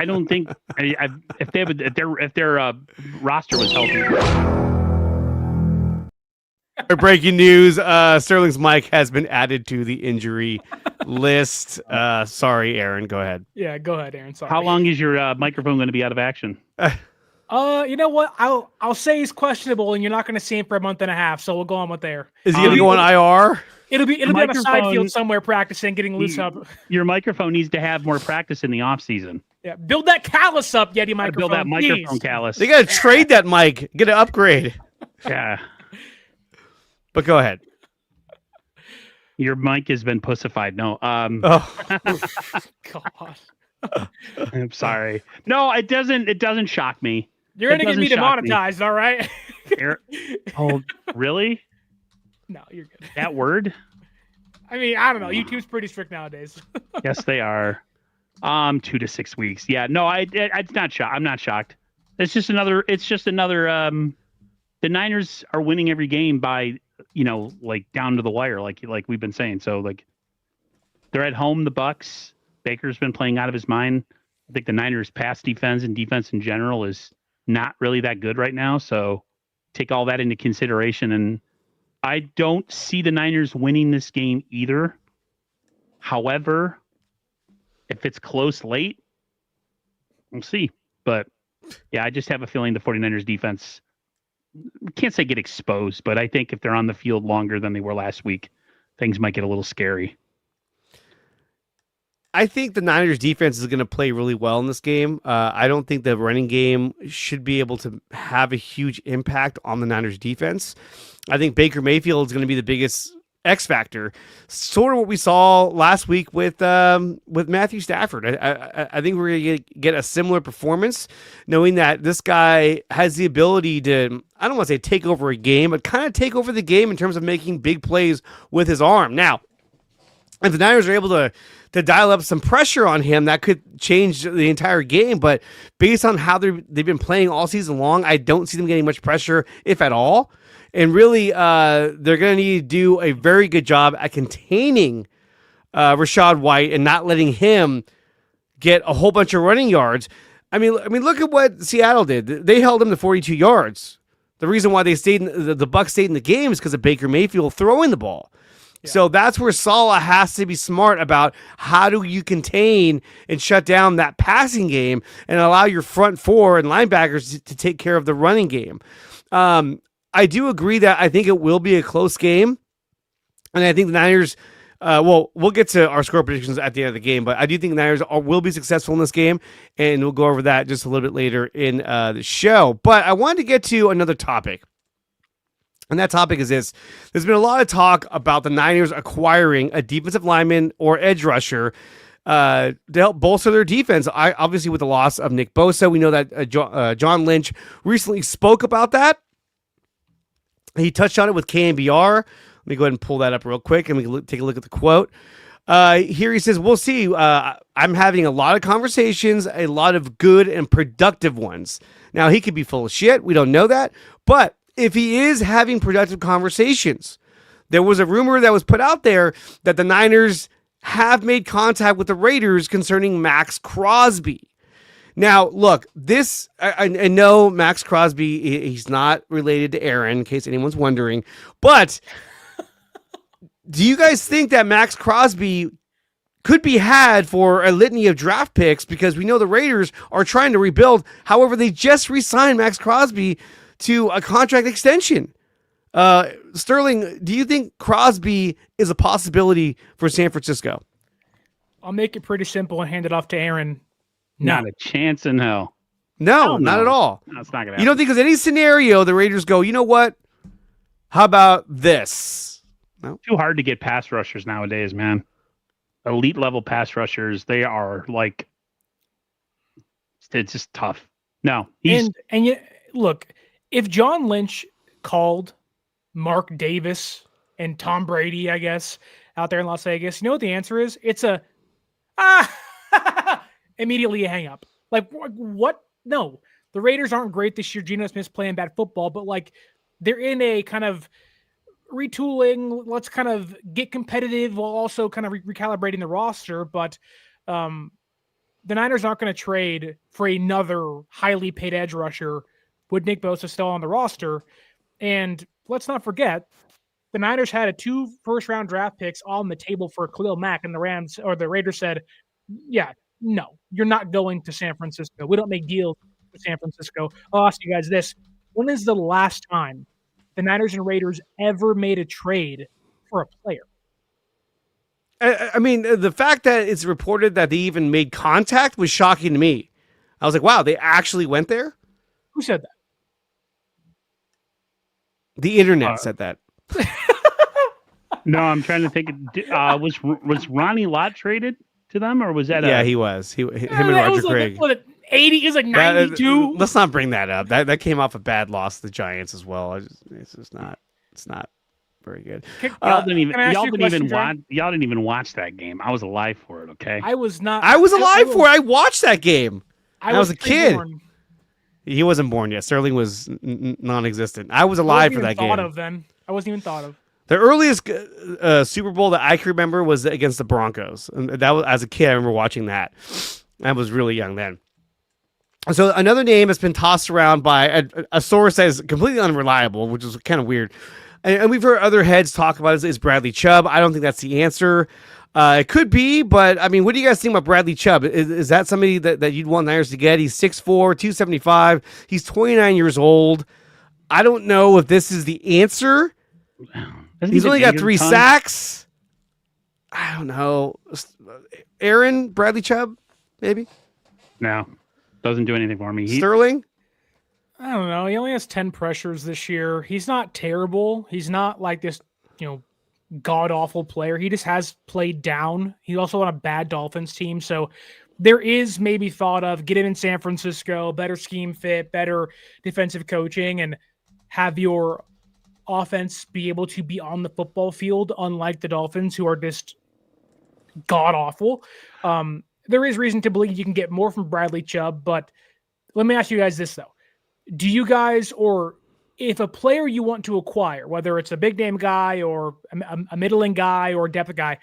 don't think if their roster was healthy. Breaking news: Sterling's mic has been added to the injury list. Sorry, Aaron. Go ahead. Yeah, go ahead, Aaron. Sorry. How long is your microphone going to be out of action? You know what? I'll say he's questionable, and you're not going to see him for a month and a half. So we'll go on with there. Is he going to go on IR? It'll be on a side field somewhere practicing, getting loose up. Your microphone needs to have more practice in the off season. Yeah, build that callus up, Yeti microphone. Build that microphone callus. They got to trade that mic. Get an upgrade. Yeah. But go ahead. Your mic has been pussified. No. God. I'm sorry. No, it doesn't shock me. You're going to get me demonetized, all right? Oh, really? No, you're good. That word? I mean, I don't know. YouTube's pretty strict nowadays. Yes, they are. 2 to 6 weeks. Yeah, no, it's not shocked. I'm not shocked. It's just another. The Niners are winning every game by, like down to the wire, like we've been saying. So like, they're at home. The Bucs. Baker's been playing out of his mind. I think the Niners' pass defense and defense in general is not really that good right now. So take all that into consideration, and I don't see the Niners winning this game either. However, if it's close late, we'll see. But yeah, I just have a feeling the 49ers defense, can't say get exposed, but I think if they're on the field longer than they were last week, things might get a little scary. I think the Niners defense is going to play really well in this game. I don't think the running game should be able to have a huge impact on the Niners defense. I think Baker Mayfield is going to be the biggest X factor, sort of what we saw last week with Matthew Stafford. I think we're going to get a similar performance, knowing that this guy has the ability to, I don't want to say take over a game, but kind of take over the game in terms of making big plays with his arm. Now, if the Niners are able to dial up some pressure on him, that could change the entire game. But based on how they've been playing all season long, I don't see them getting much pressure, if at all. And really, they're going to need to do a very good job at containing Rachaad White and not letting him get a whole bunch of running yards. I mean, look at what Seattle did. They held him to 42 yards. The reason why they stayed the Bucs stayed in the game is because of Baker Mayfield throwing the ball. Yeah. So that's where Saleh has to be smart about how do you contain and shut down that passing game and allow your front four and linebackers to take care of the running game. I do agree that I think it will be a close game, and I think the Niners. We'll get to our score predictions at the end of the game, but I do think the Niners will be successful in this game, and we'll go over that just a little bit later in the show. But I wanted to get to another topic. And that topic is this. There's been a lot of talk about the Niners acquiring a defensive lineman or edge rusher to help bolster their defense. Obviously, with the loss of Nick Bosa, we know that John Lynch recently spoke about that. He touched on it with KNBR. Let me go ahead and pull that up real quick, and we can take a look at the quote. Here he says, we'll see. I'm having a lot of conversations, a lot of good and productive ones. Now, he could be full of shit. We don't know that. But if he is having productive conversations, there was a rumor that was put out there that the Niners have made contact with the Raiders concerning Max Crosby. Now, look, this I know Max Crosby. He's not related to Aaron, in case anyone's wondering. But do you guys think that Max Crosby could be had for a litany of draft picks? Because we know the Raiders are trying to rebuild. However, they just re-signed Max Crosby to a contract extension. Sterling, do you think Crosby is a possibility for San Francisco? I'll make it pretty simple and hand it off to Aaron. No. Not a chance in hell. No, not at all. No, it's not gonna happen. You don't think there's any scenario the Raiders go, you know what? How about this? No. Too hard to get pass rushers nowadays, man. Elite level pass rushers, they are like, it's just tough. No, and yet, look, if John Lynch called Mark Davis and Tom Brady, I guess, out there in Las Vegas, you know what the answer is? It's a immediately a hang up. Like, what? No, the Raiders aren't great this year. Geno Smith's playing bad football, but like they're in a kind of retooling. Let's kind of get competitive while also kind of recalibrating the roster. But the Niners aren't going to trade for another highly paid edge rusher with Nick Bosa still on the roster. And let's not forget, the Niners had 2 first-round draft picks on the table for Khalil Mack, and the Raiders said, yeah, no, you're not going to San Francisco. We don't make deals with San Francisco. I'll ask you guys this. When is the last time the Niners and Raiders ever made a trade for a player? I mean, the fact that it's reported that they even made contact was shocking to me. I was like, wow, they actually went there? Who said that? The internet said that. No, I'm trying to think. Was Ronnie Lott traded to them, or was that? Yeah, he was. Him and Roger Craig. Like 80. He was like 92. Let's not bring that up. That came off a bad loss to the Giants as well. It's just not. It's not very good. Y'all didn't even watch that game. I was alive for it. Okay. I was not. I was alive for it. I watched that game. I was a kid. Born. He wasn't born yet. Sterling was non-existent. I was alive for that game. I wasn't even thought of. The earliest Super Bowl that I can remember was against the Broncos. And that was, as a kid, I remember watching that. I was really young then. So another name has been tossed around by a source that is completely unreliable, which is kind of weird. And we've heard other heads talk about it, is Bradley Chubb. I don't think that's the answer. It could be, but I mean, what do you guys think about Bradley Chubb? Is that somebody that you'd want Niners to get? He's 6'4", 275. He's 29 years old. I don't know if this is the answer. He's only got 3 sacks. I don't know. Aaron, Bradley Chubb, maybe? No, doesn't do anything for me. Sterling? I don't know. He only has 10 pressures this year. He's not terrible. He's not like this, god-awful player. He just has played down. He's also on a bad Dolphins team. So there is maybe thought of get him in San Francisco, better scheme fit, better defensive coaching, and have your offense be able to be on the football field, unlike the Dolphins, who are just god-awful. There is reason to believe you can get more from Bradley Chubb, but let me ask you guys this, though. Do you guys, or if a player you want to acquire, whether it's a big name guy or a middling guy or a depth guy,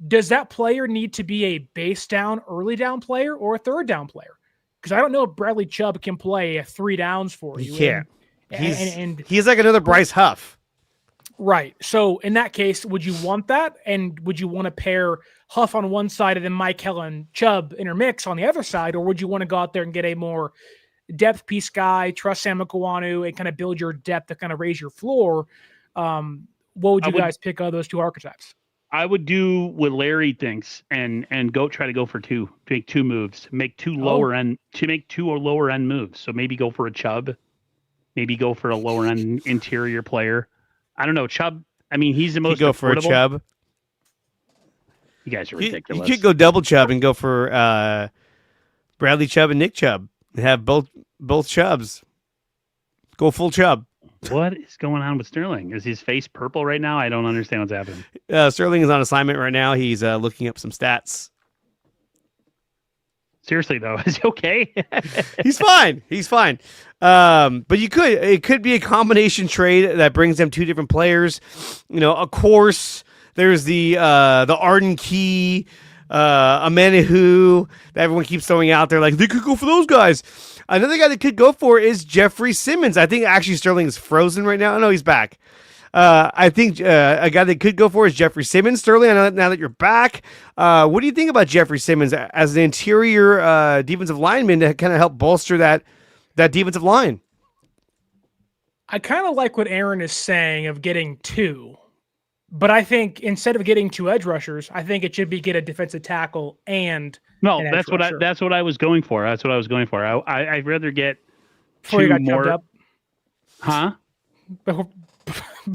does that player need to be a base down, early down player or a third down player? Because I don't know if Bradley Chubb can play 3 downs for you. He can't. And he's like another Bryce Huff. Right. So in that case, would you want that? And would you want to pair Huff on one side and then Michael and Chubb intermix on the other side? Or would you want to go out there and get a more depth piece guy, trust Sam Mokawanu, and kind of build your depth to kind of raise your floor? What would you guys pick of those 2 archetypes? I would do what Larry thinks and try to go for 2, to make 2 moves, make 2 lower end moves. So maybe go for a Chubb, maybe go for a lower end interior player. I don't know. Chubb, I mean, he's the most go for a affordable. Chubb. You guys are ridiculous. You could go double Chubb and go for Bradley Chubb and Nick Chubb. Have both Chubbs. Go full Chubb. What is going on with Sterling? Is his face purple right now? I don't understand what's happening. Sterling is on assignment right now. He's looking up some stats. Seriously, though, is he okay? He's fine. He's fine. But it could be a combination trade that brings them 2 different players. Of course, there's the Arden Key Amenihu that everyone keeps throwing out there. Like, they could go for those guys. Another guy they could go for is Jeffrey Simmons. I think actually Sterling is frozen right now. No, he's back. I think a guy they could go for is Jeffrey Simmons. Sterling, I know now that you're back. What do you think about Jeffrey Simmons as an interior defensive lineman to kind of help bolster that defensive line? I kind of like what Aaron is saying of getting two, but I think instead of getting two edge rushers, I think it should be get a defensive tackle and an that's what rusher. that's what I was going for. That's what I was going for. I'd rather get Before you two got chubbed more. up. Huh?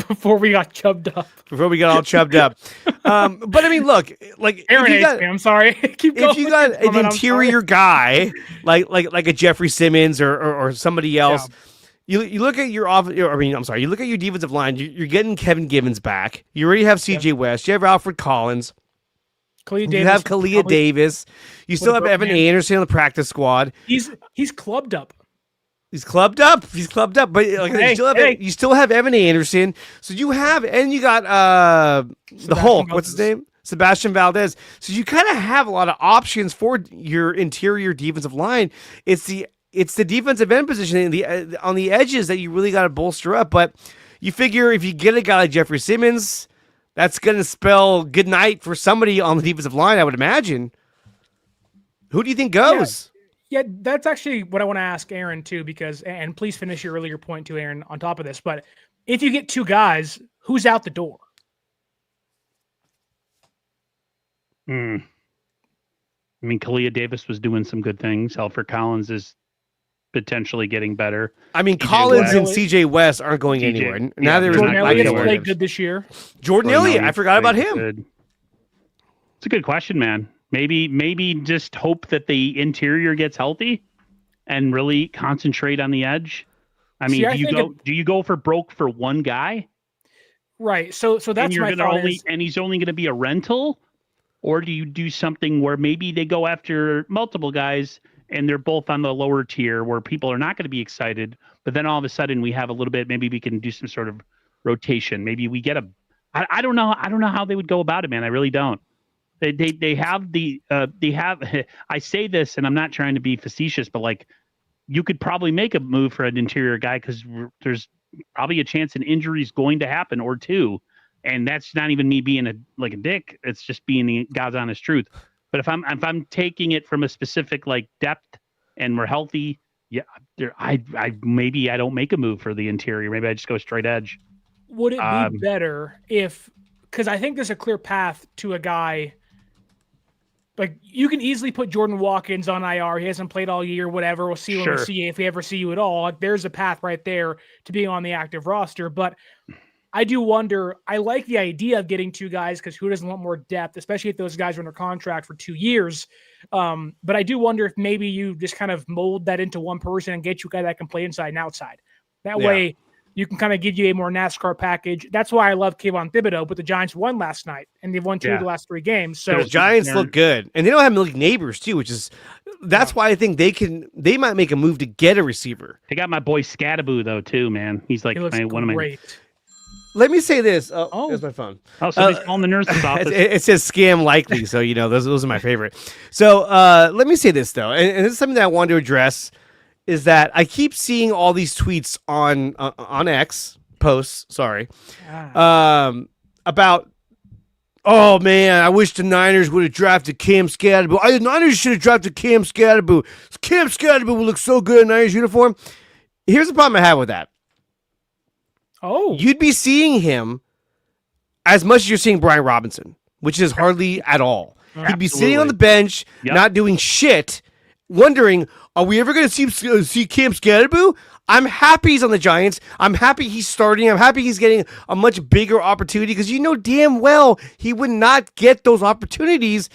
Before we got chubbed up. Before we got all chubbed up. But I mean, look, like Aaron if you hates got, me. I'm sorry. Keep going. if you got an interior guy like a Jeffrey Simmons or somebody else, you look at your you look at your defensive line. You're getting Kevin Givens back. You already have C.J. West. You have Alfred Collins. You have Kalia Davis. You still have Evan Anderson on the practice squad. He's clubbed up. He's clubbed up. But like, you still have Evan Anderson. So you have, and you got the Hulk. What's his name? Sebastian Valdez. So you kind of have a lot of options for your interior defensive line. It's the defensive end position on the edges that you really got to bolster up. But you figure if you get a guy like Jeffrey Simmons, that's going to spell good night for somebody on the defensive line, I would imagine. Who do you think goes? Yeah, that's actually what I want to ask Aaron too, because, and please finish your earlier point too, Aaron, on top of this, but if you get two guys, who's out the door? I mean, Kalia Davis was doing some good things. Alfred Collins is potentially getting better. I mean, Collins and C.J. West aren't going anywhere. Neither is Jordan Elliott has played good this year. Jordan Elliott, I forgot about him. Good. It's a good question, man. Maybe just hope that the interior gets healthy and really concentrate on the edge. I mean, do you go for broke for one guy? Right. So that's my thought. And he's only going to be a rental, or do you do something where maybe they go after multiple guys and they're both on the lower tier where people are not going to be excited, but then all of a sudden we have a little bit. Maybe we can do some sort of rotation. Maybe we get I don't know how they would go about it, man. I really don't. They have I say this and I'm not trying to be facetious, but like you could probably make a move for an interior guy because there's probably a chance an injury is going to happen or two. And that's not even me being a dick. It's just being the God's honest truth. But if I'm taking it from a specific like depth and we're healthy, yeah, I maybe I don't make a move for the interior. Maybe I just go straight edge. Would it be better because I think there's a clear path to a guy. Like you can easily put Jordan Watkins on IR. He hasn't played all year, whatever. We'll see when we see if we ever see you at all. Like, there's a path right there to being on the active roster. But I do wonder, I like the idea of getting two guys because who doesn't want more depth, especially if those guys are under contract for 2 years. But I do wonder if maybe you just kind of mold that into one person and get you a guy that can play inside and outside. That way you can kind of give you a more NASCAR package. That's why I love Kayvon Thibodeau, but the Giants won last night and they've won 2 of the last 3 games. So the Giants look good. And they don't have Malik Neighbors too, which is that's why I think they might make a move to get a receiver. They got my boy Scadaboo though too, man. He's like one of my. Let me say this. There's my phone. Oh, somebody's calling the nurse's office. It says scam likely, so those are my favorite. So let me say this though, and this is something that I wanted to address. Is that I keep seeing all these tweets on X posts, about, oh man, I wish the Niners would have drafted Cam Scadaboo. The Niners should have drafted Cam Scadaboo. Cam Scadaboo would look so good in Niners uniform. Here's the problem I have with that. Oh, you'd be seeing him as much as you're seeing Brian Robinson, which is hardly at all. Absolutely. He'd be sitting on the bench, not doing shit, wondering, are we ever going to see Cam Scadaboo? I'm happy he's on the Giants. I'm happy he's starting. I'm happy he's getting a much bigger opportunity because you know damn well he would not get those opportunities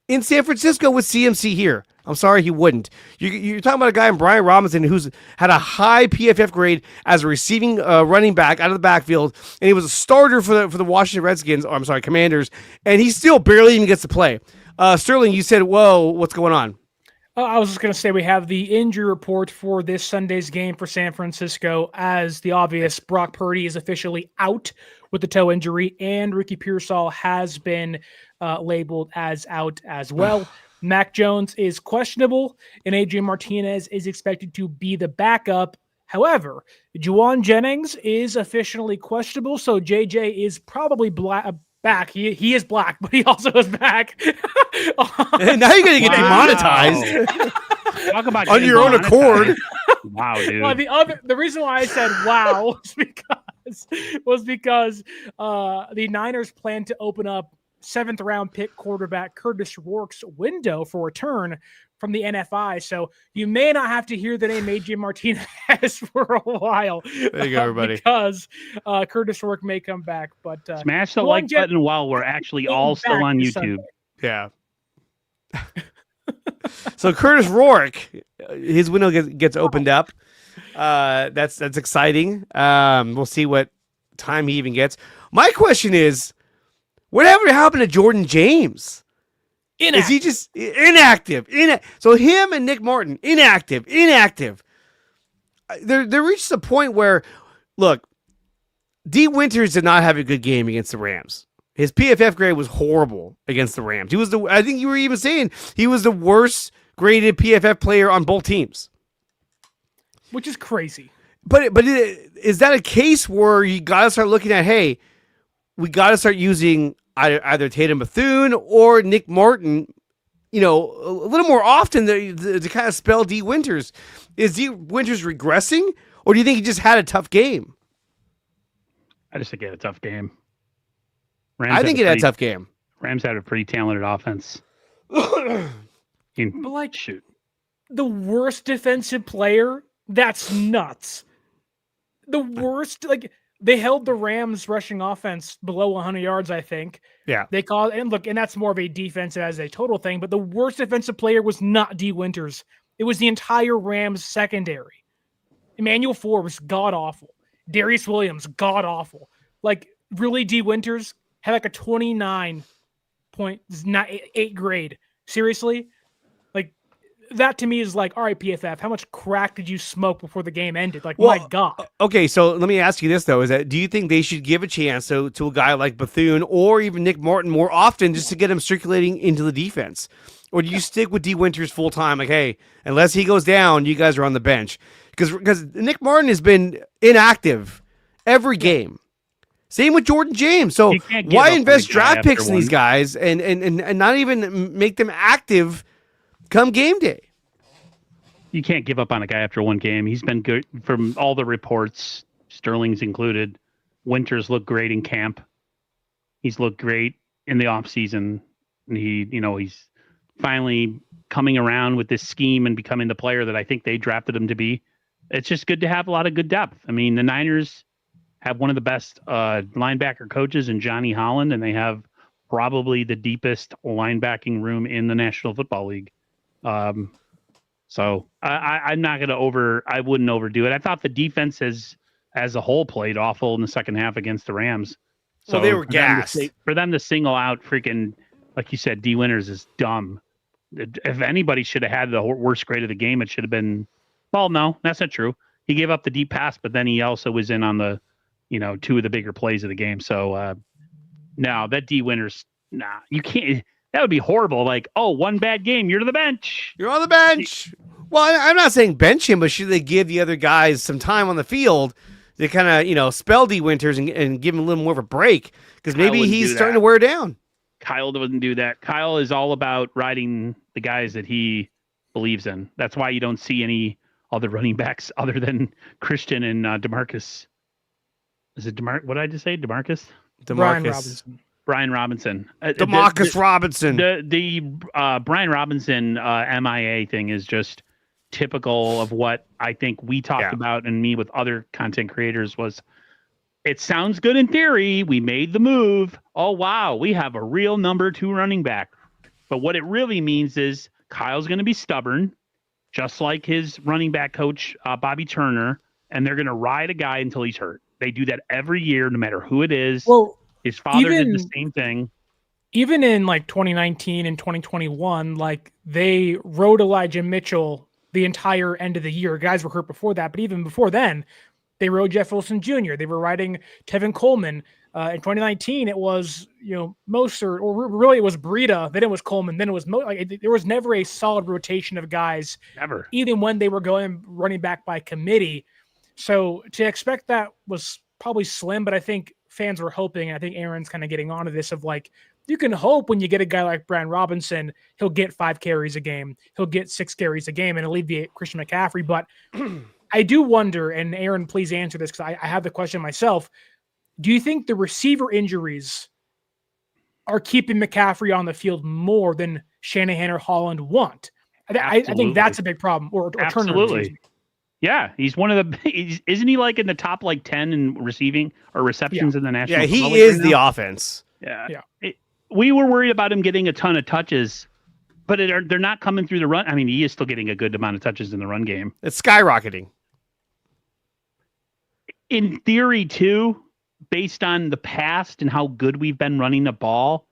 in San Francisco with CMC here. I'm sorry, he wouldn't. You're talking about a guy in Brian Robinson who's had a high PFF grade as a receiving running back out of the backfield, and he was a starter for the Washington Redskins, or I'm sorry, Commanders, and he still barely even gets to play. Sterling, you said, whoa, what's going on? I was just going to say we have the injury report for this Sunday's game for San Francisco. As the obvious, Brock Purdy is officially out with the toe injury, and Ricky Pearsall has been labeled as out as well. Mac Jones is questionable, and Adrian Martinez is expected to be the backup. However, Juwan Jennings is officially questionable, so JJ is probably back. He is black, but he also is back. And now you're gonna get demonetized. Talk about on your own accord. Wow, dude. Well, the reason why I said wow was because the Niners plan to open up 7th round pick quarterback Curtis Rourke's window for return from the NFI. So you may not have to hear the name AJ Martinez for a while. There you go, everybody. Because Curtis Rourke may come back. But smash the like button while we're actually all still on YouTube. Yeah. So Curtis Rourke, his window gets opened up. That's exciting. We'll see what time he even gets. My question is, whatever happened to Jordan James? Is he just inactive? So him and Nick Martin, inactive. There reaches a point where, look, D. Winters did not have a good game against the Rams. His PFF grade was horrible against the Rams. I think you were even saying he was the worst graded PFF player on both teams. Which is crazy. But is that a case where you got to start looking at, hey, we got to start using either Tatum Bethune or Nick Martin, a little more often to kind of spell D. Winters. Is D. Winters regressing, or do you think he just had a tough game? I just think he had a tough game. I think he had a tough game. Rams had a pretty talented offense. Shoot. The worst defensive player? That's nuts. The worst, they held the Rams rushing offense below 100 yards, I think. Yeah. And that's more of a defensive as a total thing, but the worst defensive player was not D. Winters. It was the entire Rams secondary. Emmanuel Forbes, god-awful. Darius Williams, god-awful. Really, D. Winters had a 29.8 grade. Seriously? That to me is all right, PFF, how much crack did you smoke before the game ended? My God. Okay, so let me ask you this, though. Do you think they should give a chance to a guy like Bethune or even Nick Martin more often just to get him circulating into the defense? Or do you stick with D. Winters full time? Hey, unless he goes down, you guys are on the bench. Because Nick Martin has been inactive every game. Same with Jordan James. So why invest draft picks in these guys and not even make them active come game day? You can't give up on a guy after one game. He's been good from all the reports, Sterling's included. Winters looked great in camp. He's looked great in the offseason. He's finally coming around with this scheme and becoming the player that I think they drafted him to be. It's just good to have a lot of good depth. I mean, the Niners have one of the best linebacker coaches in Johnny Holland, and they have probably the deepest linebacking room in the National Football League. So I'm not going to I wouldn't overdo it. I thought the defense as a whole played awful in the second half against the Rams. So they were gassed. For them to single out freaking, like you said, D. Winters is dumb. If anybody should have had the worst grade of the game, it should have been, well, no, that's not true. He gave up the deep pass, but then he also was in on the, two of the bigger plays of the game. So, no, that D. Winters, you can't. That would be horrible. One bad game, you're to the bench. You're on the bench. Well, I'm not saying bench him, but should they give the other guys some time on the field to kind of, spell D. Winters and give him a little more of a break? Because maybe he's starting to wear down. Kyle doesn't do that. Kyle is all about riding the guys that he believes in. That's why you don't see any other running backs other than Christian and DeMarcus. Is it what did I just say? DeMarcus? Brian Robinson. DeMarcus Robinson. The Brian Robinson MIA thing is just typical of what I think we talked about, and me with other content creators was, it sounds good in theory. We made the move. Oh, wow. We have a real number 2 running back. But what it really means is Kyle's going to be stubborn, just like his running back coach, Bobby Turner, and they're going to ride a guy until he's hurt. They do that every year, no matter who it is. Well, his father did the same thing. even in like 2019 and 2021, like they rode Elijah Mitchell the entire end of the year. Guys were hurt before that, but even before then, they rode Jeff Wilson Jr. They were riding Tevin Coleman. In 2019, it was Mostert, or really it was Breida. Then it was Coleman. Then it was there was never a solid rotation of guys, Never. even when they were running back by committee. So to expect that was probably slim. But I think fans were hoping, and I think Aaron's kind of getting onto this of like, you can hope when you get a guy like Brian Robinson, he'll get 5 carries a game, he'll get 6 carries a game, and alleviate Christian McCaffrey. But I do wonder, and Aaron, please answer this because I have the question myself. Do you think the receiver injuries are keeping McCaffrey on the field more than Shanahan or Holland want? I think that's a big problem. Or Absolutely. Yeah, he's one of the. Isn't he like in the top like 10 in receiving or receptions in the national? Yeah, he is the offense. Yeah. We were worried about him getting a ton of touches, but they're not coming through the run. I mean, he is still getting a good amount of touches in the run game. It's skyrocketing. In theory, too, based on the past and how good we've been running the ball,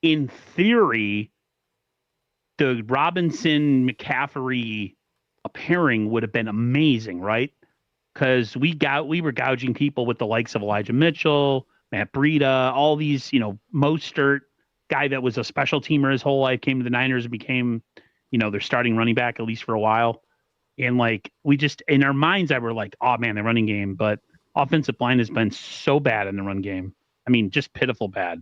in theory, the Robinson McCaffrey pairing would have been amazing, right? Because we were gouging people with the likes of Elijah Mitchell, Matt Breida, all these, Mostert, guy that was a special teamer his whole life, came to the Niners and became, their starting running back, at least for a while. And like, we just, in our minds, I were like, oh man, the running game, but offensive line has been so bad in the run game. I mean, just pitiful bad.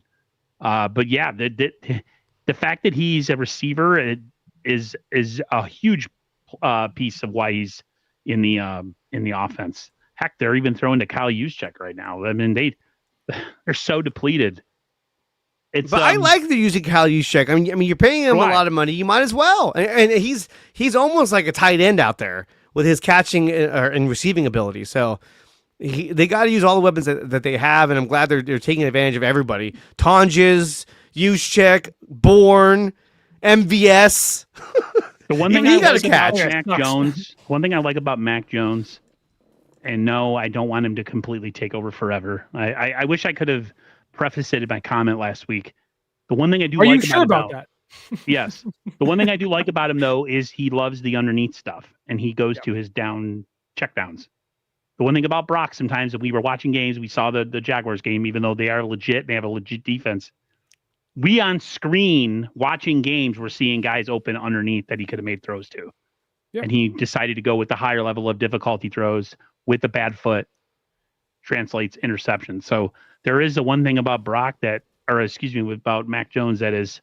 But yeah, the fact that he's a receiver is a huge piece of why he's in the offense. Heck, they're even throwing to Kyle Juszczyk right now. I mean, they're so depleted. But I like the using Kyle Juszczyk. I mean, you're paying him a lot of money. You might as well. And he's almost like a tight end out there with his catching and receiving ability. So they got to use all the weapons that they have, and I'm glad they're taking advantage of everybody. Tonjes, Juszczyk, Bourne, MVS. The one thing one thing I like about Mac Jones, and no, I don't want him to completely take over forever. I wish I could have prefaced it in my comment last week. The one thing I do like about that? Yes. The one thing I do like about him, though, is he loves the underneath stuff, and he goes to his checkdowns. The one thing about Brock, sometimes if we were watching games, we saw the Jaguars game, even though they are legit, they have a legit defense. We on screen watching games, we're seeing guys open underneath that he could have made throws to. Yep. And he decided to go with the higher level of difficulty throws with the bad foot, translates interception. So there is the one thing about about Mac Jones that is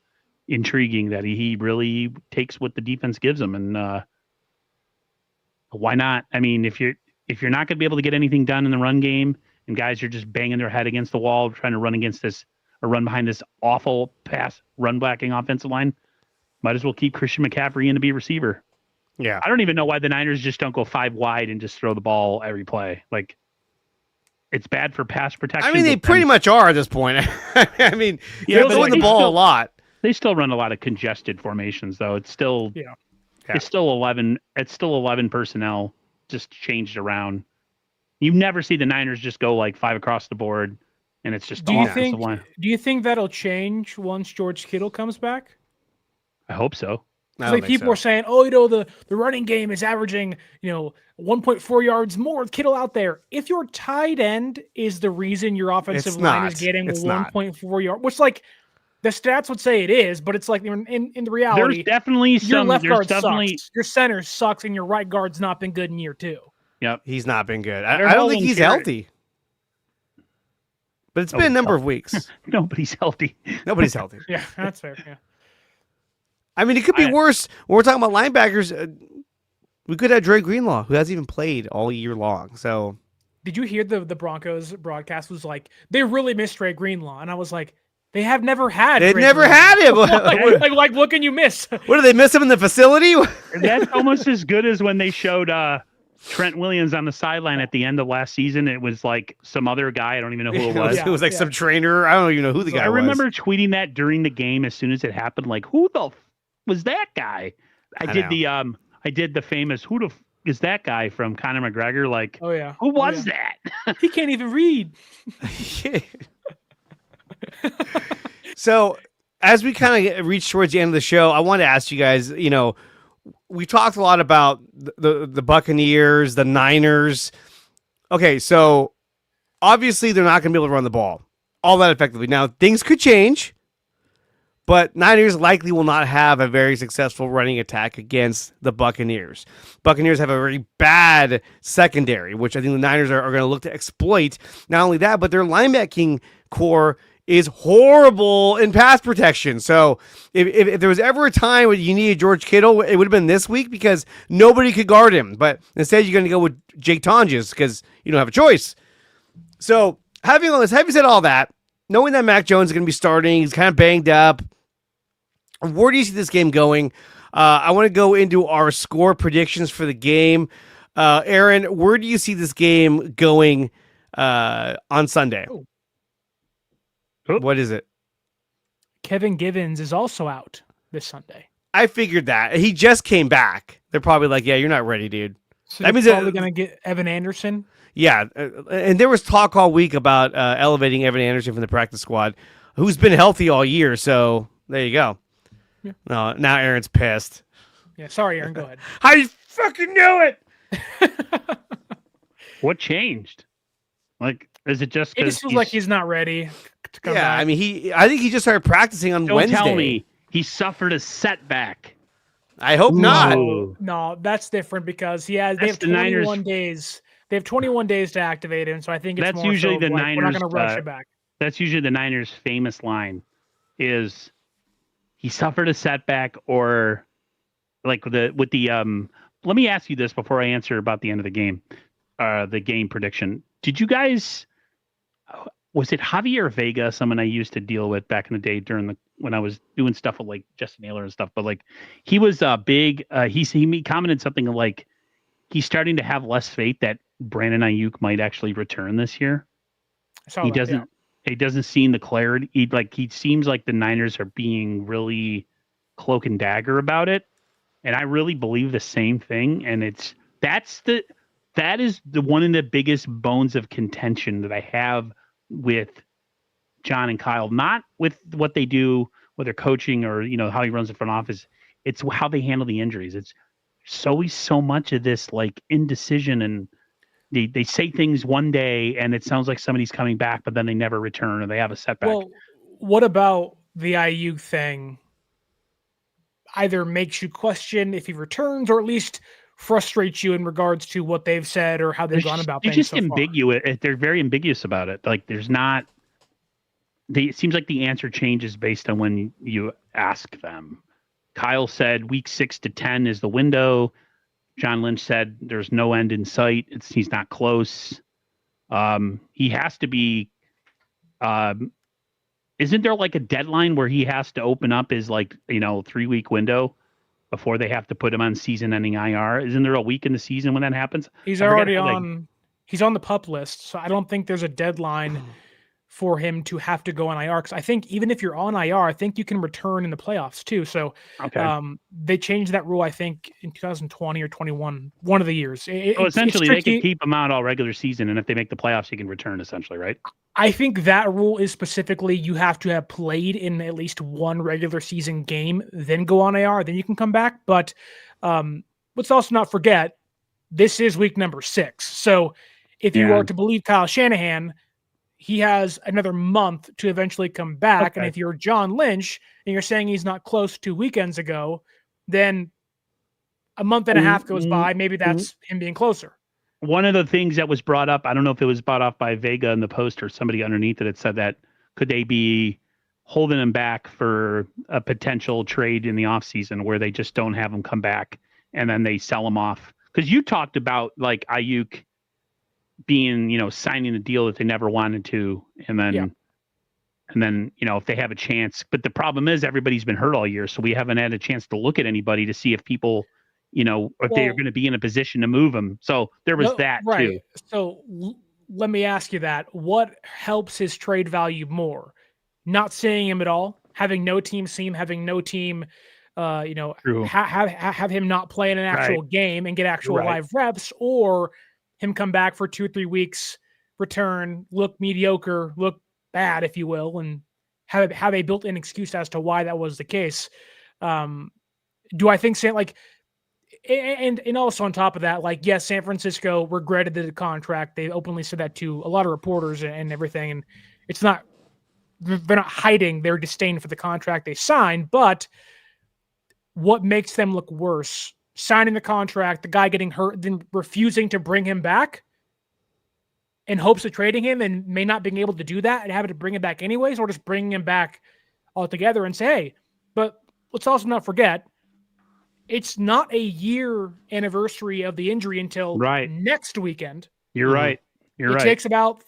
intriguing, that he really takes what the defense gives him. And why not? I mean, if you're not going to be able to get anything done in the run game and guys are just banging their head against the wall trying to run against this or run behind this awful pass run blocking offensive line, might as well keep Christian McCaffrey in to be receiver. Yeah. I don't even know why the Niners just don't go 5 wide and just throw the ball every play. Like, it's bad for pass protection. I mean, they pretty much are at this point. I mean, they're throwing the ball a lot. They still run a lot of congested formations, though. It's still it's still 11. It's still 11 personnel, just changed around. You never see the Niners just go like 5 across the board, and it's just the offensive line. Do you think that'll change once George Kittle comes back? I hope so. Like people are saying, the running game is averaging, 1.4 yards more with Kittle out there. If your tight end is the reason your offensive line is getting 1.4 yards, which like the stats would say it is, but it's like in the reality, there's definitely your left guard sucks, your center sucks, and your right guard's not been good in year 2. Yep, he's not been good. I don't think he's healthy. But it's been a number of weeks. Nobody's healthy. Nobody's healthy. Yeah, that's fair. Yeah. I mean, it could be worse. When we're talking about linebackers, we could have Dre Greenlaw, who hasn't even played all year long. So, did you hear the Broncos broadcast was like, they really missed Dre Greenlaw? And I was like, they have never had They've never had him. like, what can you miss? What, do they miss him in the facility? That's almost as good as when they showed Trent Williams on the sideline at the end of last season. It was like some other guy. I don't even know who it was. It was like some trainer. I don't even know who the guy was. I remember tweeting that during the game as soon as it happened. Like, who the was that guy? I did the famous who the is that guy from Conor McGregor? Like, who was that? He can't even read. So as we kind of reach towards the end of the show, I want to ask you guys, we talked a lot about the Buccaneers, the Niners. Okay, so obviously they're not going to be able to run the ball all that effectively. Now, things could change, but Niners likely will not have a very successful running attack against the Buccaneers. Buccaneers have a very bad secondary, which I think the Niners are going to look to exploit. Not only that, but their linebacking core is horrible in pass protection. So if there was ever a time when you needed George Kittle, it would have been this week because nobody could guard him. But instead, you're going to go with Jake Tonjes because you don't have a choice. So having said all that, knowing that Mac Jones is going to be starting, he's kind of banged up. Where do you see this game going? I want to go into our score predictions for the game. Aaron, where do you see this game going on Sunday? Oh. What is it? Kevin Givens is also out this Sunday. I figured that. He just came back. They're probably like, yeah, you're not ready, dude. So that means they're probably going to get Evan Anderson. Yeah, and there was talk all week about elevating Evan Anderson from the practice squad, who's been healthy all year. So there you go. Yeah. No, now Aaron's pissed. Yeah, sorry, Aaron. Go ahead. I fucking knew it. What changed? Like, is it just? It just feels like he's not ready to come back. I mean, I think he just started practicing on Wednesday. Don't tell me he suffered a setback. I hope not. No, that's different because they have 21 days. They have 21 days to activate him, so I think it's usually the Niners. We're not going to rush it back. That's usually the Niners' famous line, is he suffered a setback or like with the. Let me ask you this before I answer about the end of the game prediction. Did you guys? Was it Javier Vega, someone I used to deal with back in the day when I was doing stuff with like Justin Naylor and stuff? But like he was big. He commented something like he's starting to have less faith that Brandon Ayuk might actually return this year. He doesn't seem the clarity. He seems like the Niners are being really cloak and dagger about it, and I really believe the same thing. And that is the one of the biggest bones of contention that I have with John and Kyle, not with what they do with their coaching or how he runs the front office. It's how they handle the injuries. It's so much of this like indecision, and they say things one day and it sounds like somebody's coming back, but then they never return or they have a setback. Well, what about the Ayuk thing? Either makes you question if he returns or at least frustrates you in regards to what they've said or how they've gone about things. Just ambiguous. They're very ambiguous about it. Like there's not. It seems like the answer changes based on when you ask them. Kyle said week 6 to 10 is the window. John Lynch said there's no end in sight. He's not close. He has to be. Isn't there like a deadline where he has to open up his 3-week window before they have to put him on season-ending IR? Isn't there a week in the season when that happens? He's already on. He's on the PUP list, so I don't think there's a deadline for him to have to go on IR. Because I think even if you're on IR, I think you can return in the playoffs too. So they changed that rule, I think, in 2020 or 21, one of the years. Essentially, they can keep him out all regular season, and if they make the playoffs, he can return. Essentially, right? I think that rule is specifically you have to have played in at least one regular season game, then go on IR, then you can come back. But let's also not forget, this is week number 6. So if you are to believe Kyle Shanahan, he has another month to eventually come back. Okay. And if you're John Lynch and you're saying he's not close 2 weekends ago, then a month and a half goes by. Maybe that's him being closer. One of the things that was brought up, I don't know if it was brought up by Vega in the post or somebody underneath it said that could they be holding him back for a potential trade in the offseason where they just don't have him come back and then they sell him off? Because you talked about like Ayuk being, signing a deal that they never wanted to, and then if they have a chance. But the problem is everybody's been hurt all year, so we haven't had a chance to look at anybody to see if people, if they are going to be in a position to move them. So there was that too. So let me ask you that. What helps his trade value more? Not seeing him at all, having no team see him, having no team, have him not play in an actual game and get actual live reps, or him come back for 2 or 3 weeks, return, look mediocre, look bad, if you will, and have a built-in excuse as to why that was the case. Do I think and also on top of that, like, yes, San Francisco regretted the contract. They openly said that to a lot of reporters and everything. And they're not hiding their disdain for the contract they signed, but what makes them look worse? Signing the contract, the guy getting hurt, then refusing to bring him back in hopes of trading him and may not being able to do that and having to bring him back anyways, or just bringing him back altogether and say, hey, but let's also not forget, it's not a year anniversary of the injury until next weekend. You're right. It takes about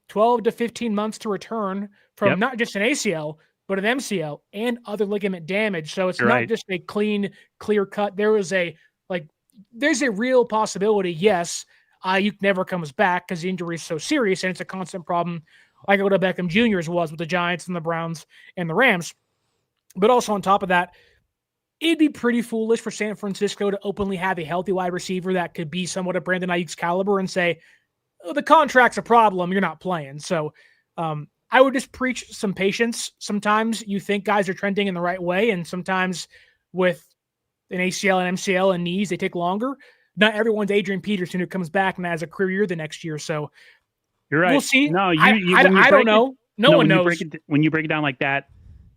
12 to 15 months to return from not just an ACL, but an MCL and other ligament damage. So it's not just a clear cut. There's a real possibility, yes, Ayuk never comes back because the injury is so serious and it's a constant problem, like Odell Beckham Jr.'s was with the Giants and the Browns and the Rams. But also on top of that, it'd be pretty foolish for San Francisco to openly have a healthy wide receiver that could be somewhat of Brandon Ayuk's caliber and say, oh, the contract's a problem, you're not playing. So I would just preach some patience. Sometimes you think guys are trending in the right way, and sometimes with an ACL and MCL and knees, they take longer. Not everyone's Adrian Peterson who comes back and has a career year the next year. So you're right. We'll see. No, I don't know. No one knows. When you break it down like that,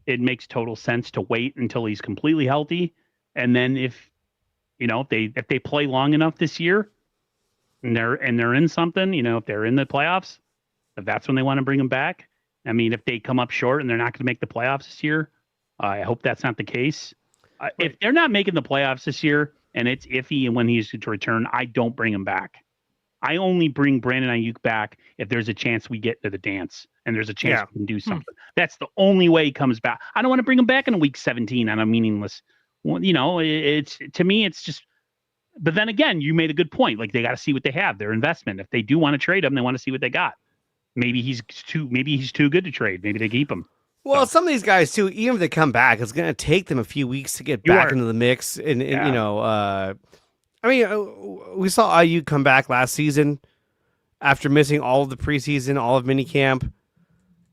it makes total sense to wait until he's completely healthy. And then if they play long enough this year and they're in something, if they're in the playoffs, if that's when they want to bring him back. I mean, if they come up short and they're not going to make the playoffs this year, I hope that's not the case. If they're not making the playoffs this year and it's iffy and when he's to return, I don't bring him back. I only bring Brandon Ayuk back if there's a chance we get to the dance and there's a chance we can do something. That's the only way he comes back. I don't want to bring him back in week 17 on a meaningless. It's to me, it's just. But then again, you made a good point. Like, they got to see what they have, their investment. If they do want to trade him, they want to see what they got. Maybe he's too good to trade. Maybe they keep him. Well, some of these guys too, even if they come back, it's going to take them a few weeks to get back into the mix. And we saw Ayuk come back last season after missing all of the preseason, all of minicamp,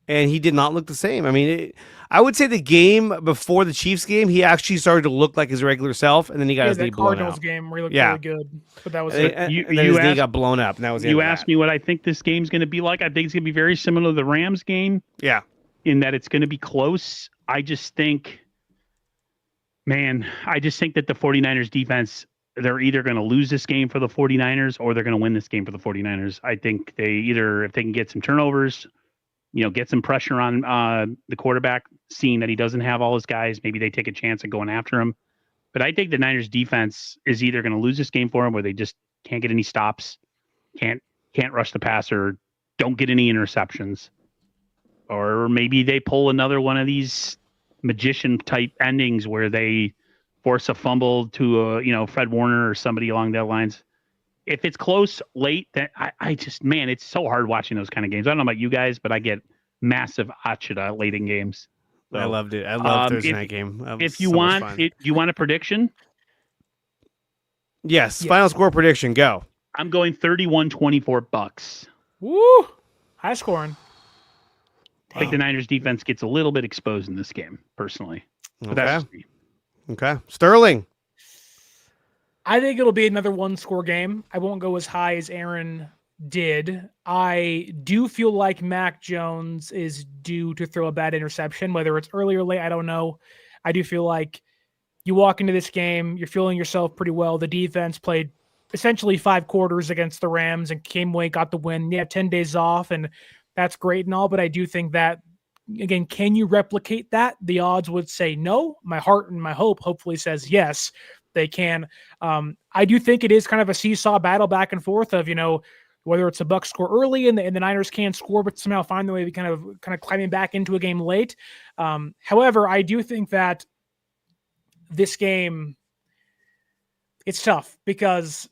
and he did not look the same. I mean, I would say the game before the Chiefs game, he actually started to look like his regular self, and then he got his knee blown out. Cardinals game where he looked really good, but that was it. And then his knee got blown up, and that was it. You asked me what I think this game's going to be like. I think it's going to be very similar to the Rams game. Yeah. In that it's going to be close. I just think that the 49ers defense, they're either going to lose this game for the 49ers or they're going to win this game for the 49ers. I think if they can get some turnovers, get some pressure on the quarterback, seeing that he doesn't have all his guys, maybe they take a chance at going after him. But I think the Niners defense is either going to lose this game for them where they just can't get any stops, can't rush the passer, don't get any interceptions. Or maybe they pull another one of these magician type endings where they force a fumble to Fred Warner or somebody along that lines. If it's close late, then it's so hard watching those kind of games. I don't know about you guys, but I get massive achita late in games. So, I loved it. I loved Thursday night game. If you want you want a prediction? Yes. Final score prediction. Go. I'm going 31-24 Bucks. Woo! High scoring. I think the Niners defense gets a little bit exposed in this game, personally. But that's just me. Okay. Sterling. I think it'll be another one-score game. I won't go as high as Aaron did. I do feel like Mac Jones is due to throw a bad interception, whether it's early or late, I don't know. I do feel like you walk into this game, you're feeling yourself pretty well. The defense played essentially 5 quarters against the Rams and came away, got the win. You have 10 days off, and that's great and all, but I do think that, again, can you replicate that? The odds would say no. My heart and my hope hopefully says yes, they can. I do think it is kind of a seesaw battle back and forth of, whether it's a Bucs score early and the Niners can't score, but somehow find the way to kind of climbing back into a game late. However, I do think that this game, it's tough because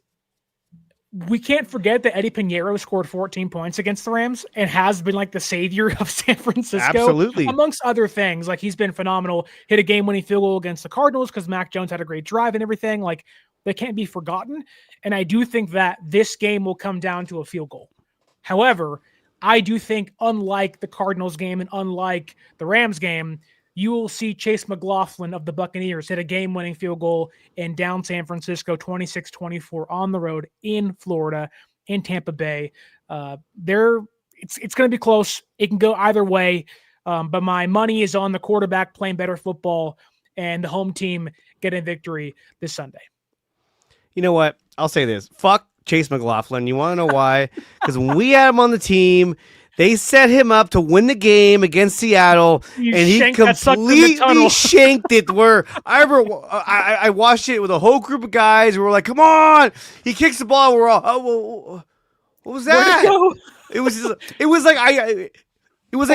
we can't forget that Eddie Pinheiro scored 14 points against the Rams and has been like the savior of San Francisco. Absolutely. Amongst other things. Like, he's been phenomenal. Hit a game-winning field goal against the Cardinals because Mac Jones had a great drive and everything. Like, they can't be forgotten. And I do think that this game will come down to a field goal. However, I do think, unlike the Cardinals game and unlike the Rams game, you will see Chase McLaughlin of the Buccaneers hit a game-winning field goal in down San Francisco, 26-24 on the road in Florida, in Tampa Bay. It's going to be close. It can go either way, but my money is on the quarterback playing better football and the home team getting a victory this Sunday. You know what? I'll say this. Fuck Chase McLaughlin. You want to know why? Because when we had him on the team, they set him up to win the game against Seattle, and he completely shanked it. Where I watched it with a whole group of guys. We were like, "Come on!" He kicks the ball. We're all, "Oh, what was that?" It was like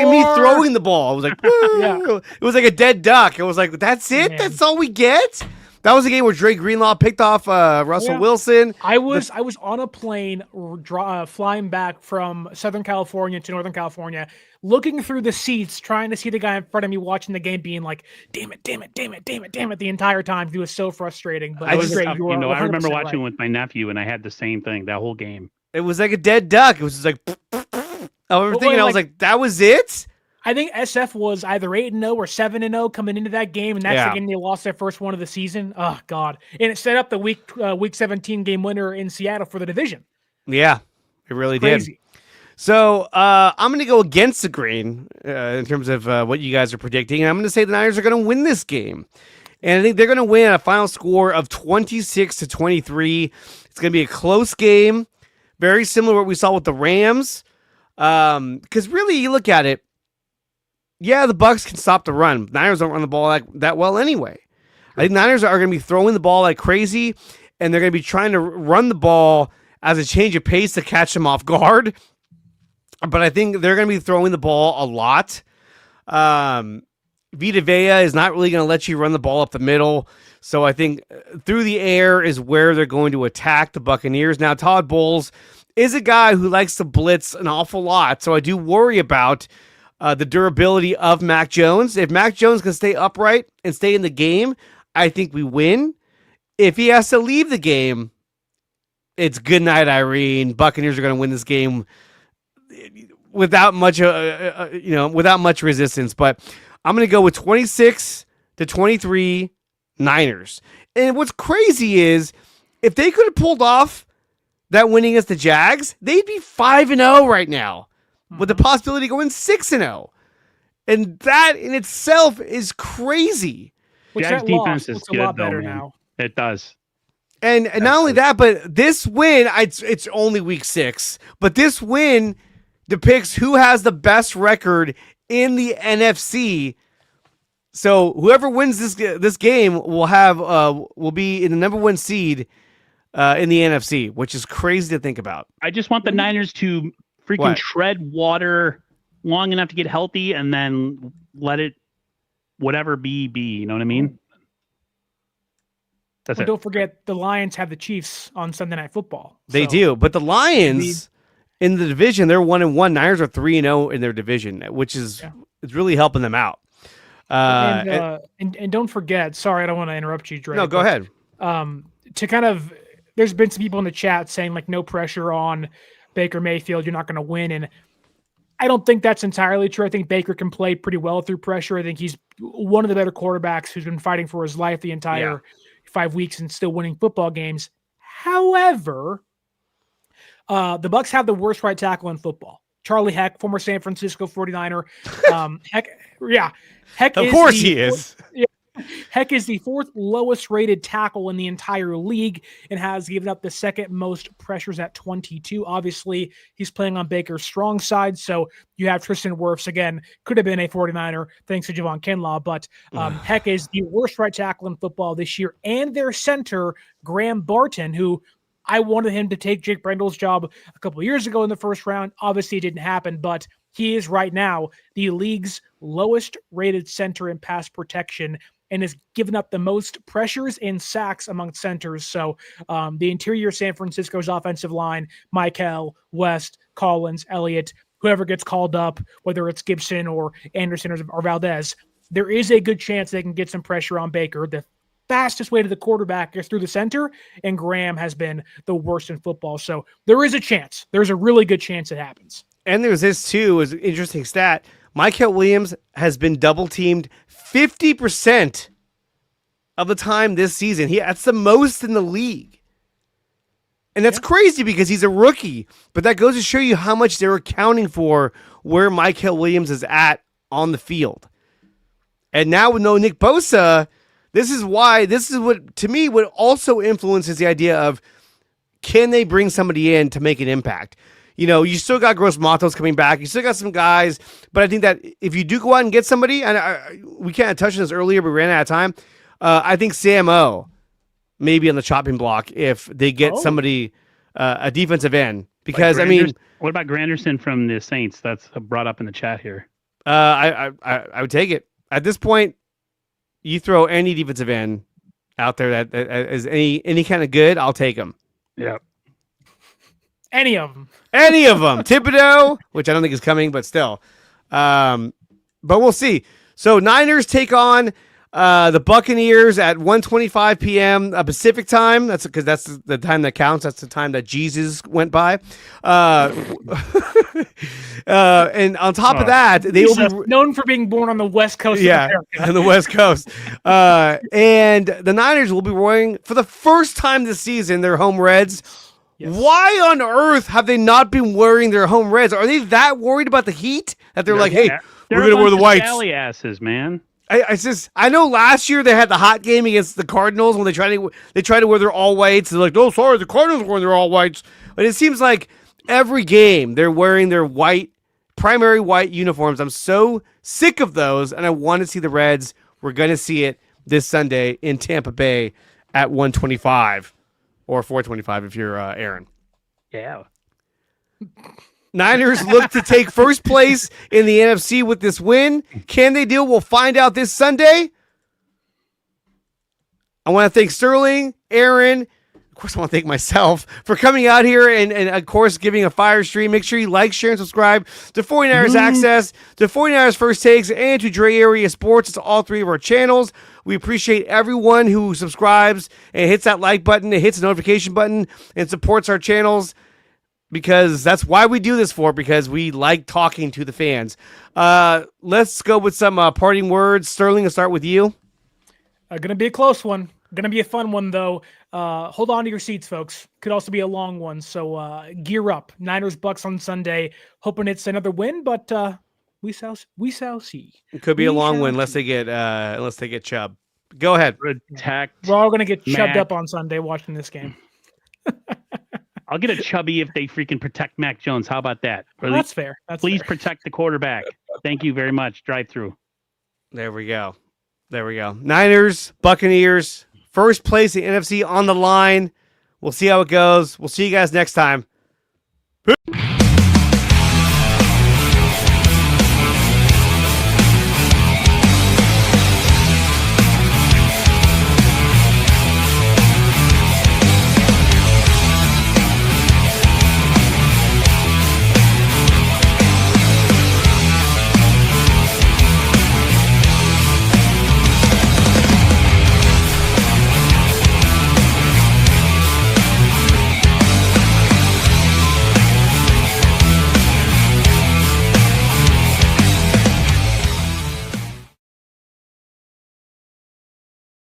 me throwing the ball. It was like, It was like a dead duck. It was like, that's it. Man. That's all we get. That was a game where Dre Greenlaw picked off Russell Wilson. I was on a plane flying back from Southern California to Northern California, looking through the seats, trying to see the guy in front of me watching the game, being like, damn it, the entire time. It was so frustrating. But I remember watching with my nephew, and I had the same thing that whole game. It was like a dead duck. It was just like, I was like, that was it? I think SF was either 8-0 or 7-0 coming into that game, and that's the game they lost their first one of the season. Oh, God. And it set up the week 17 game winner in Seattle for the division. Yeah, it really did. So I'm going to go against the grain in terms of what you guys are predicting. I'm going to say the Niners are going to win this game. And I think they're going to win at a final score of 26-23. It's going to be a close game, very similar to what we saw with the Rams. Because really, you look at it, yeah, the Bucs can stop the run. Niners don't run the ball that well anyway. I think Niners are going to be throwing the ball like crazy, and they're going to be trying to run the ball as a change of pace to catch them off guard. But I think they're going to be throwing the ball a lot. Vita Vea is not really going to let you run the ball up the middle. So I think through the air is where they're going to attack the Buccaneers. Now, Todd Bowles is a guy who likes to blitz an awful lot. So I do worry about the durability of Mac Jones. If Mac Jones can stay upright and stay in the game, I think we win. If he has to leave the game, it's good night, Irene. Buccaneers are going to win this game without much, without much resistance. But I'm going to go with 26-23 Niners. And what's crazy is if they could have pulled off that win against the Jags, they'd be 5-0 right now, with the possibility of going 6-0. And that in itself is crazy. Jags defense is good, a lot better now. It does. And not only that, but this win, it's only week 6, but this win depicts who has the best record in the NFC. So whoever wins this game will be in the number 1 seed in the NFC, which is crazy to think about. I just want the Niners to freaking tread water long enough to get healthy and then let it whatever be, you know what I mean? That's it. Don't forget the Lions have the Chiefs on Sunday Night Football. They do, but the Lions in the division, they're 1-1. Niners are 3-0 in their division, which is it's really helping them out. And don't forget, sorry, I don't want to interrupt you, Dre. No, go ahead. There's been some people in the chat saying like no pressure on Baker Mayfield, you're not going to win. And I don't think that's entirely true. I think Baker can play pretty well through pressure. I think he's one of the better quarterbacks who's been fighting for his life the entire 5 weeks and still winning football games. However, the Bucs have the worst right tackle in football. Charlie Heck, former San Francisco 49er. Heck of course he is. Heck is the 4th lowest rated tackle in the entire league and has given up the 2nd most pressures at 22. Obviously, he's playing on Baker's strong side. So you have Tristan Wirfs, again, could have been a 49er thanks to Javon Kinlaw, but Heck is the worst right tackle in football this year. And their center, Graham Barton, who I wanted him to take Jake Brendel's job a couple of years ago in the first round. Obviously, it didn't happen, but he is right now the league's lowest rated center in pass protection and has given up the most pressures and sacks among centers. So the interior San Francisco's offensive line, Michael, West, Collins, Elliott, whoever gets called up, whether it's Gibson or Anderson or Valdez, there is a good chance they can get some pressure on Baker. The fastest way to the quarterback is through the center, and Graham has been the worst in football. So there is a chance. There's a really good chance it happens. And there's this too, is an interesting stat. Michael Williams has been double teamed 50% of the time this season. That's the most in the league. And that's crazy because he's a rookie. But that goes to show you how much they're accounting for where Michael Williams is at on the field. And now with no Nick Bosa, this is what, to me, what also influences the idea of, can they bring somebody in to make an impact? You know, you still got Gross Matos coming back. You still got some guys. But I think that if you do go out and get somebody, and we can't touch on this earlier, but we ran out of time. I think Sam O may be on the chopping block if they get somebody, a defensive end. Because, what about Granderson from the Saints? That's brought up in the chat here. I would take it. At this point, you throw any defensive end out there that is any kind of good, I'll take them. Yeah. Any of them. Thibodeau, which I don't think is coming, but still. But we'll see. So Niners take on the Buccaneers at 1:25 p.m. Pacific time. That's because that's the time that counts. That's the time that Jesus went by. And on top of that, they will be known for being born on the West Coast. Yeah, on the West Coast. And the Niners will be wearing, for the first time this season, their home reds. Yes. Why on earth have they not been wearing their home reds? Are they that worried about the heat that they're like, hey, we're going to wear the whites? Scally asses, man. I know last year they had the hot game against the Cardinals when they tried to wear their all whites. They're like, oh, sorry, the Cardinals are wearing their all whites. But it seems like every game they're wearing their primary white uniforms. I'm so sick of those, and I want to see the Reds. We're going to see it this Sunday in Tampa Bay at 1:25 or 4:25 if you're Aaron. Yeah. Niners look to take first place in the NFC with this win. Can they do? We'll find out this Sunday. I want to thank Sterling, Aaron, of course I want to thank myself for coming out here and of course giving a fire stream. Make sure you like, share, and subscribe to 49ers Access, to 49ers First Takes, and to Dre Area Sports. It's all three of our channels. We appreciate everyone who subscribes and hits that like button, and hits the notification button, and supports our channels. Because that's why we do this because we like talking to the fans. Let's go with some parting words. Sterling, I'll start with you. Going to be a close one. Going to be a fun one, though. Hold on to your seats, folks. Could also be a long one. So gear up. Niners Bucks on Sunday. Hoping it's another win, but we shall see. It could be a long one unless they get Chubb. Go ahead. Protect. We're all going to get chubbed up on Sunday watching this game. I'll get a chubby if they freaking protect Mac Jones. How about that? Well, that's fair. Please protect the quarterback. Thank you very much. Drive through. There we go. Niners, Buccaneers, first place in NFC on the line. We'll see how it goes. We'll see you guys next time. Peace.